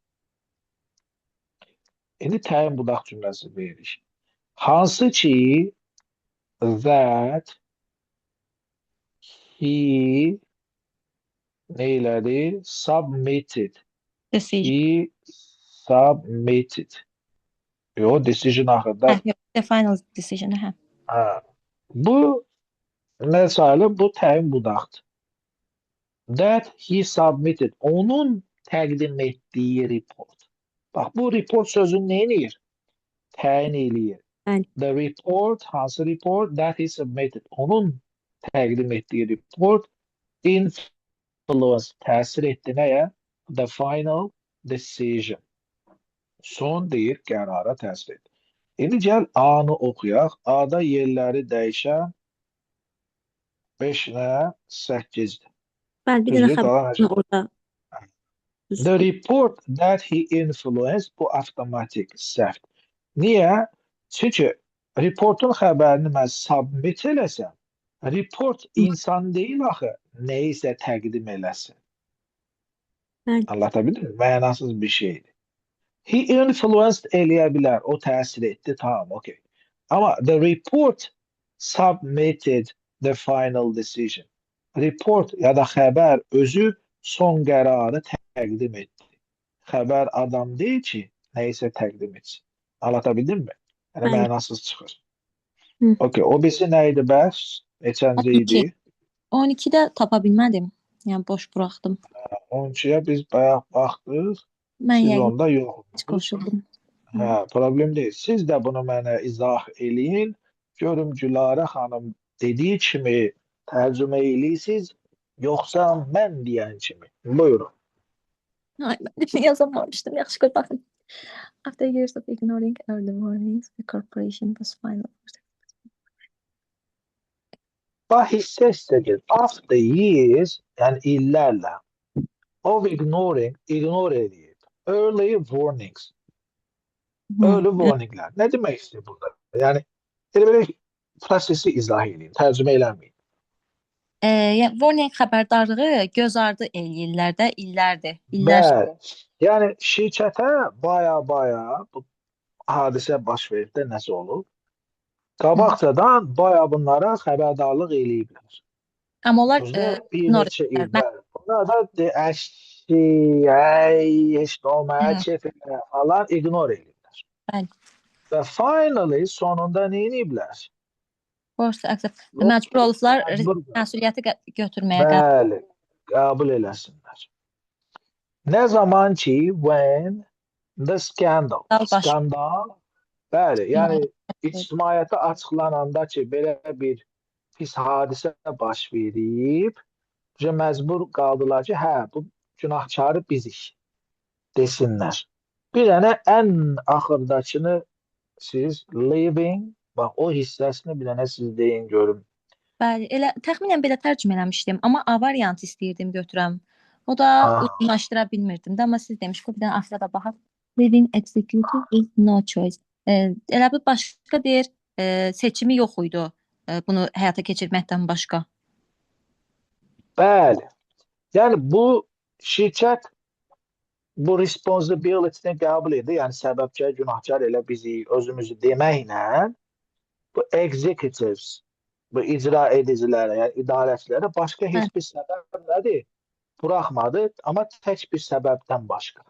İndi təyin budaq cümləsi veririk. Hansı ki that he neylədi? Submitted. Decision. He submitted. Yo, decision axırda. The final decision, hə. Bu nə sayılır? Bu təyin budaqdır. That he submitted. Onun təqdim etdiyi report. Bax, bu report sözünü nə eləyir? Təyin eləyir. The report, hansı report? That he submitted. Onun təqdim etdiyi report influence, təsir etdi nəyə? The final decision. Son deyir, qərara təsir etdi. İndi gəl A-nı oxuyaq. A-da yerləri dəyişən 5 nə? 8-dir. Bəli, bir dənə xəbər orada. The report that he influenced, bu avtomatik səhv. Niyə? Çünki reportun xəbərini mən submit eləsəm, report insan deyil axı, nəyisə təqdim eləsin. Anlatabildim mi? Mənasız bir şeydir. He influenced eləyə bilər, o təsir etdi, tamam, okey. Amma the report submitted the final decision. Report ya da xəbər özü son qərarı təqdim etdi. Xəbər adam deyil ki, nəyisə təqdim etsin. Anlatabildim mi? Yəni mənasız çıxır. Okey, o birisi nə idi bəs? Neçənci idi? 12-də tapa bilmədim. Yəni boş buraxdım. 12-yə biz bayaq baxdıq. Siz onda yoxdunuz. Problem deyil. Siz də bunu mənə izah eləyin. Görüm Gülarə xanım dediyi kimi tərcümə eləyirsiniz, yoxsa mən deyən kimi. Buyurun. Mən yazamamışdım. Yaxşı qoy baxın. After years of ignoring early warnings, the corporation was finally... Bax, hissə istədir. After years, yəni illərlə, of ignoring, ignore edib. Early warnings. Early warninglər. Nə demək istəyir burada? Yəni, elə prosesi izah edin, tərcümə eləməyin. Warning xəbərdarlığı göz ardı eləyirlər də, illərdir. Bəli. Yəni, şirkətə baya bu hadisə baş verib də nəsə olub. Qabaqcadan baya bunlara xəbərdarlıq eləyiblər. Amma onlar bunlar da əşki, heç olmaya keyfə falan ignore eləyiblər. Və finally sonunda nə eləyiblər? Məcbur olublar məsuliyyəti götürməyə. Bəli, qəbul eləsinlər. Nə zaman ki, when The scandal. Dal baş. Skandal. Bəli, yəni ictimaiyyətə açıqlananda ki, belə bir pis hadisə baş verib, məcbur qaldılar ki, hə, bu günahkarı bizik desinlər. Bir dənə ən axırdakını siz leaving, bax o hissəsini bir dənə siz deyin görüm. Bəli, elə təxminən belə tərcümə eləmişdim, amma A variantı istəyirdim götürəm. O da uzunlaşdıra bilmirdim də, amma siz demiş ki, bir dənə axıra da baxaq. Living executive with no choice. Elə bir başqa deyir, seçimi yox idi bunu həyata keçirməkdən başqa. Bəli. Yəni bu şirkət bu responsibility-ni qəbul edir. Yəni səbəbkar, günahkar elə bizik özümüzü deməklə bu executives, bu icra edicilərə, yəni idarəçilərə başqa heç bir səbəb nədir? Buraxmadı, amma tək bir səbəbdən başqa.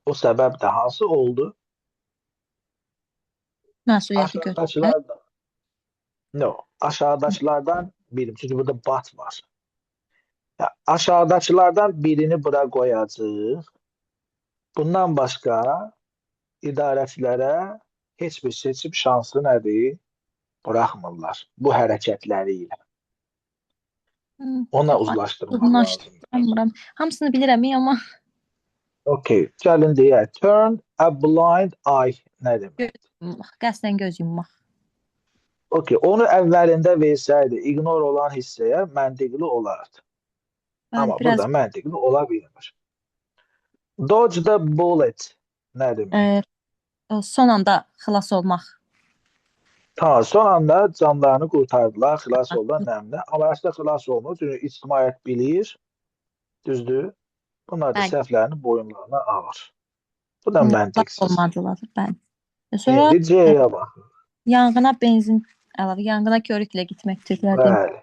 O səbəb də hansı oldu? Məsuliyyəti götürmək. Aşağıdakılardan biri. Çünki burada but var. Ya, aşağıdakılardan birini bura qoyacaq. Bundan başqa idarəçilərə heç bir seçim şansı nədir? Buraxmırlar bu hərəkətləri ilə. Ona uzlaşdırmaq lazım. Hamısını bilirəm, amma Okay, gəlin deyək. Turn a blind eye nə demək? Qəsdən göz yummaq. Okay, onu əvvəlində versəydi, ignore olan hissəyə məntiqli olardı. Amma burada məntiqli ola bilmir. Dodge the bullet nə demək? Son anda xilas olmaq. Son anda canlarını qurtardılar, xilas oldular nəmlə. Amma əslində xilas olmur, çünki ictimaiyyət bilir, düzdür. Bunlar da səhvlərini boyunlarına alır. Bu da məntiqsiz. Olmadılar, bəli. Sonra C-yə baxın. Yanğına benzin əlavə, yanğına körüklə gitmək Türklərdə. Bəli.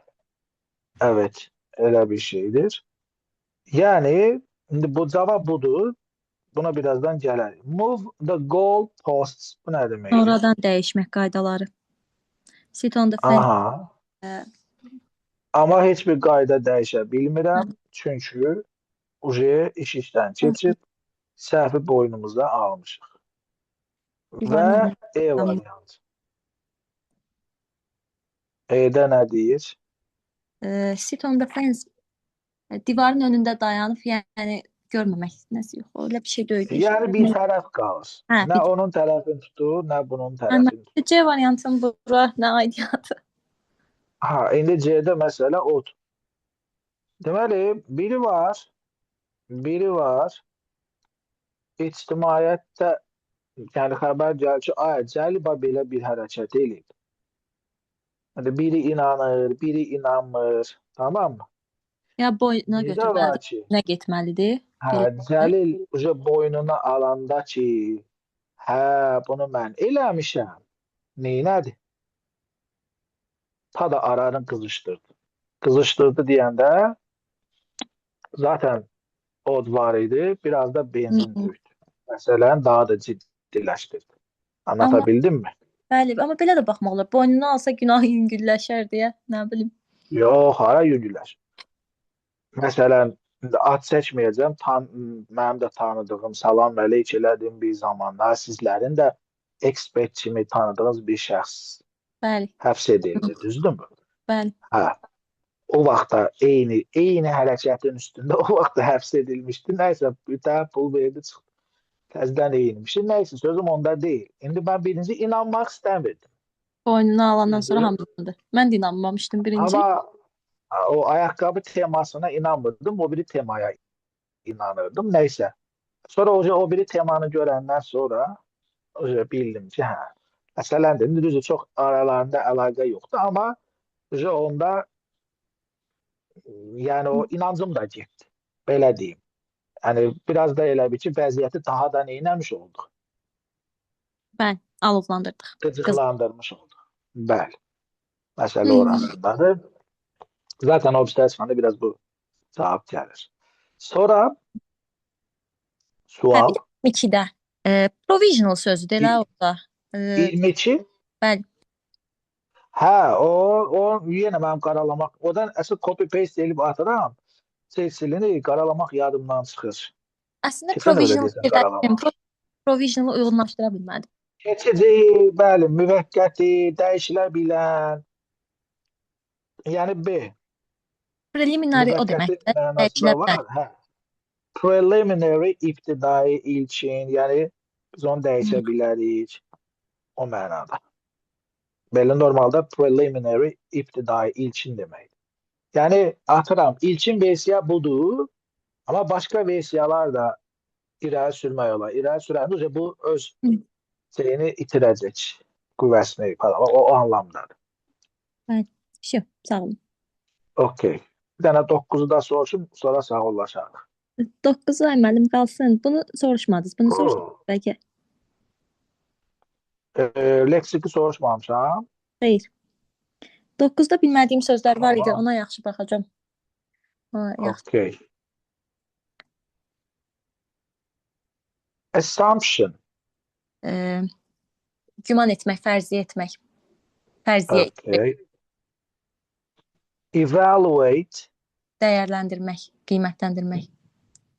Evet, elə bir şeydir. Yəni, indi bu cavab budur. Buna birazdan gələrik. Move the goal posts. Bu nə deməkdir? Sonradan dəyişmək qaydaları. Sit on the fence. Aha. Amma heç bir qayda dəyişə bilmirəm. Çünki iş işdən keçib, səhvi boynumuza almışıq. Və E variantı. E-də nə deyir? Sit on the fence. Divarın önündə dayanıb, yəni görməmək nəsə yox. Öyle bir şey deyil. Yəni bir tərəf qalır. Nə onun tərəfini tutur, nə bunun tərəfini tutur. C variantın bura nə aidiyyatı? İndi C-də məsələ odur. Deməli, biri var. İctimaiyyətdə yəni xəbər gəlir ki, Cəliba belə bir hərəkət eləyib. Biri inanır, biri inanmır. Tamam mı? Ya boynuna götürməlidir. Nə getməlidir? Cəlil boynuna alanda ki, bunu mən eləmişəm. Neynədir? Ta da aranı qızışdırdı. Qızışdırdı deyəndə zaten od var idi, biraz da benzin döydü. Məsələn, daha da ciddiləşdirdi. Anlatabildim mi? Bəli, amma belə də baxmaq olar. Boynunu alsa günah yüngülləşər deyə, nə bilim. Yox, hara yüngülləşir. Məsələn, ad çəkməyəcəm, mənim də tanıdığım, salam əleyk elədiyim bir zamanlar sizlərin də ekspert kimi tanıdığınız bir şəxs həbs edildi, düzdürmü? Bəli. O vaxtda eyni hərəkətin üstündə o vaxtda həbs edilmişdi. Nəysə, bir təhər pul verdi, çıxdı. Təzdən eyinmişdi. Nəysə, sözüm onda deyil. İndi mən birinci inanmaq istəmirdim. Boynunu alandan sonra hamısındır. Mən də inanmamışdım birinci. Amma o ayaqqabı temasına inanmırdım, o biri temaya inanırdım. Nəysə. Sonra o biri temanı görəndən sonra bildim ki, məsələndir. Düzdür, çox aralarında əlaqə yoxdur, amma onda yəni o inancım da getdi. Belə deyim. Yəni biraz da elə bir ki, vəziyyəti daha da neynəmiş olduq? Bəli, alovlandırdıq. Qıcıqlandırmış olduq. Bəli. Məsələ orasındadır. Zaten o təsvanda biraz bu cavab gəlir. Sonra sual. 22-də. Provisional sözüdür elə orada. 22? Bəli. O yenə mənim qaralamaq. Odan əsl copy-paste elib atıram. Silini qaralamaq yadımdan çıxır. Əslində Keçən də belə provisional deyirsən qaralama. provisional uyğunlaşdıra bilmədim. Keçici, bəli, müvəqqəti, dəyişilə bilən. Yəni B. Preliminary o Müvəqqəti deməkdir. mənası da Dəyişilə bilər. var. Hə. Preliminary ibtidai ilkin, yəni biz onu dəyişə bilərik. O mənada. Belə normalda preliminary ibtidai ilkin demək. Yəni atıram, ilkin versiya budur, amma başqa versiyalar da irəli sürmək olar. İrəli sürəndə bu öz şeyini itirəcək, qüvvəsini falan. O anlamdadır. Bəli. Sağ olun. Okey. Bir dənə 9-u da soruşum, sonra sağollaşarıq. 9-u ay müəllim qalsın. Bunu soruşmadınız. Bunu soruşmadınız bəlkə. Leksiki soruşmamışam. Xeyr. 9-da bilmədiyim sözlər var idi. Ona yaxşı baxacağam. Okey. Assumption. Güman etmək, fərziyyə etmək. Fərziyyə etmək, Okay. Evaluate, dəyərləndirmək, qiymətləndirmək.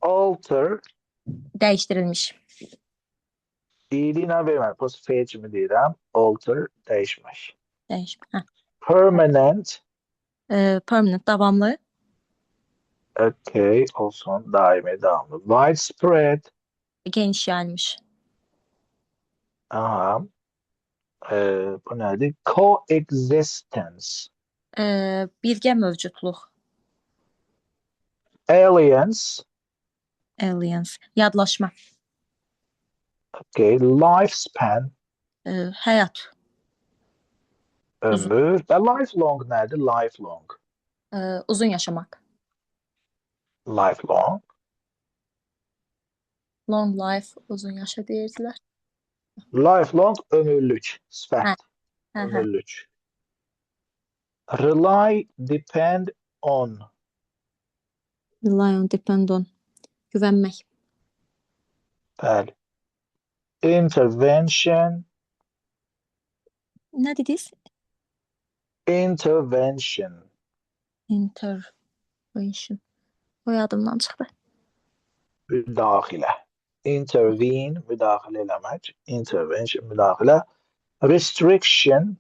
alter, Dəyişdirilmiş. iyiliğine vermək. Pozitif kimi deyirəm. Alter, dəyişmək. Dəyişmək. Permanent, Permanent, davamlı. okay, olsun, daimi, devamlı. Widespread, Geniş yayılmış. aha. Bu nədir? Coexistence, Birgə mövcudluq. aliens, Alliance. Yadlaşma. okay, lifespan, Həyat. ömür. Və lifelong nədir? Lifelong. Uzun yaşamaq. Lifelong. Long life, uzun yaşa deyirdilər. Lifelong, ömürlük. Sifət. Hə. Ömürlük. Rely, depend on. Rely on, depend on. Güvənmək. Bəli. Intervention, Nə dediniz? intervention. Intervention. O yadımdan çıxdı. Müdaxilə. Intervene, müdaxilə eləmək. Intervention, müdaxilə. Restriction,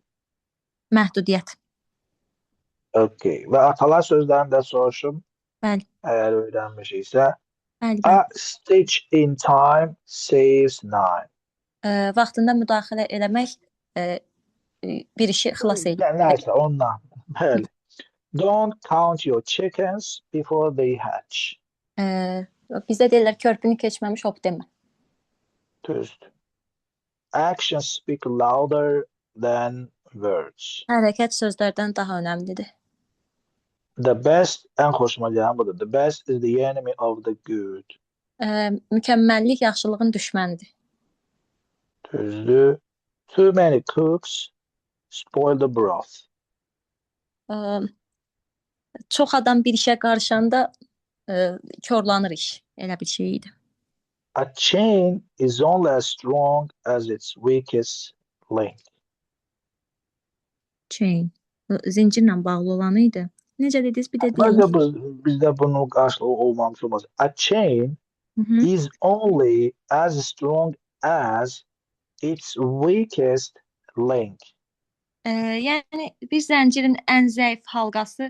Məhdudiyyət. okay. Və atalar sözlərini də soruşum. Bəli. Əgər öyrənmişiksə. Bəli. A stitch in time saves nine. Vaxtında müdaxilə eləmək bir işi xilas edir. Nəysə, ondan. Bəli. Don't count your chickens before they hatch. Bizdə deyirlər körpünü keçməmiş hop demə. Düzdür. Actions speak louder than words. Hərəkət sözlərdən daha önəmlidir. The best, ən xoşuma gələn budur. The best is the enemy of the good. Mükəmməllik yaxşılığın düşmənidir. Düzdür. Too many cooks spoil the broth. Çox adam bir işə qarışanda korlanır iş. Elə bir şey idi. A chain is only as strong as its weakest link. Chain. Zincirlə bağlı olan idi. Necə dediniz? Bir də Məncə deyin. bizdə bunun qarşılığı olmamış olmaz. A chain is only as strong as its weakest link. Yəni bir zəncirin ən zəif halqası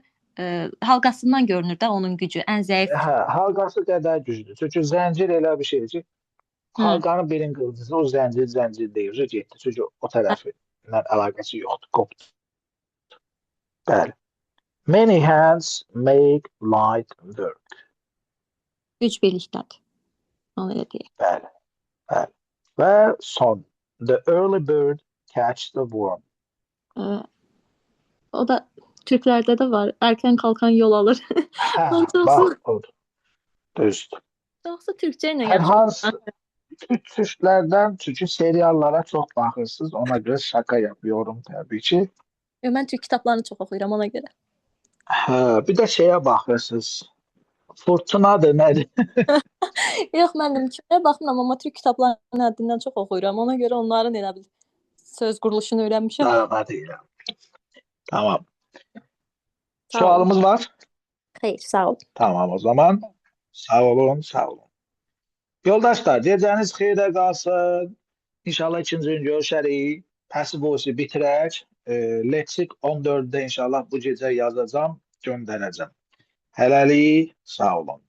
halqasından görünür də onun gücü, ən zəif. Hə, halqası qədər güclüdür. Çünki zəncir elə bir şeydir ki, halqanın birini qırdısa, o zəncir deyir, getdi. Çünki o tərəfindən əlaqəsi yoxdur, qopdu. Bəli. Many hands make light work. Güc birlikdədir. Onu elə deyək. Bəli. Bəli. Və son. The early bird catch the worm. O da Türklərdə də var. Erkən qalxan yol alır. Hə, bax, odur. Düzdür. Yoxsa Türkçə ilə Hər hansı Türklərdən, çünki seriallara çox baxırsınız, ona görə şaka yapıyorum təbii ki. Mən Türk kitablarını çox oxuyuram ona görə. Hə, bir də şeyə baxırsınız. Fırtınadır, nədir? Yox, mən kimə baxmıram, amma Türk kitablarını həddindən çox oxuyuram. Ona görə onların elə bil söz quruluşunu öyrənmişəm. Daha deyirəm. Tamam. Sualımız var? Xeyr, sağ ol. Tamam o zaman. Sağ olun, sağ olun. Yoldaşlar, gecəniz xeyrə qalsın. İnşallah ikinci gün görüşərik. Passive voice bitirək. Leksik 14-də inşallah bu gecə yazacağım, göndərəcəm. Hələlik, sağ olun.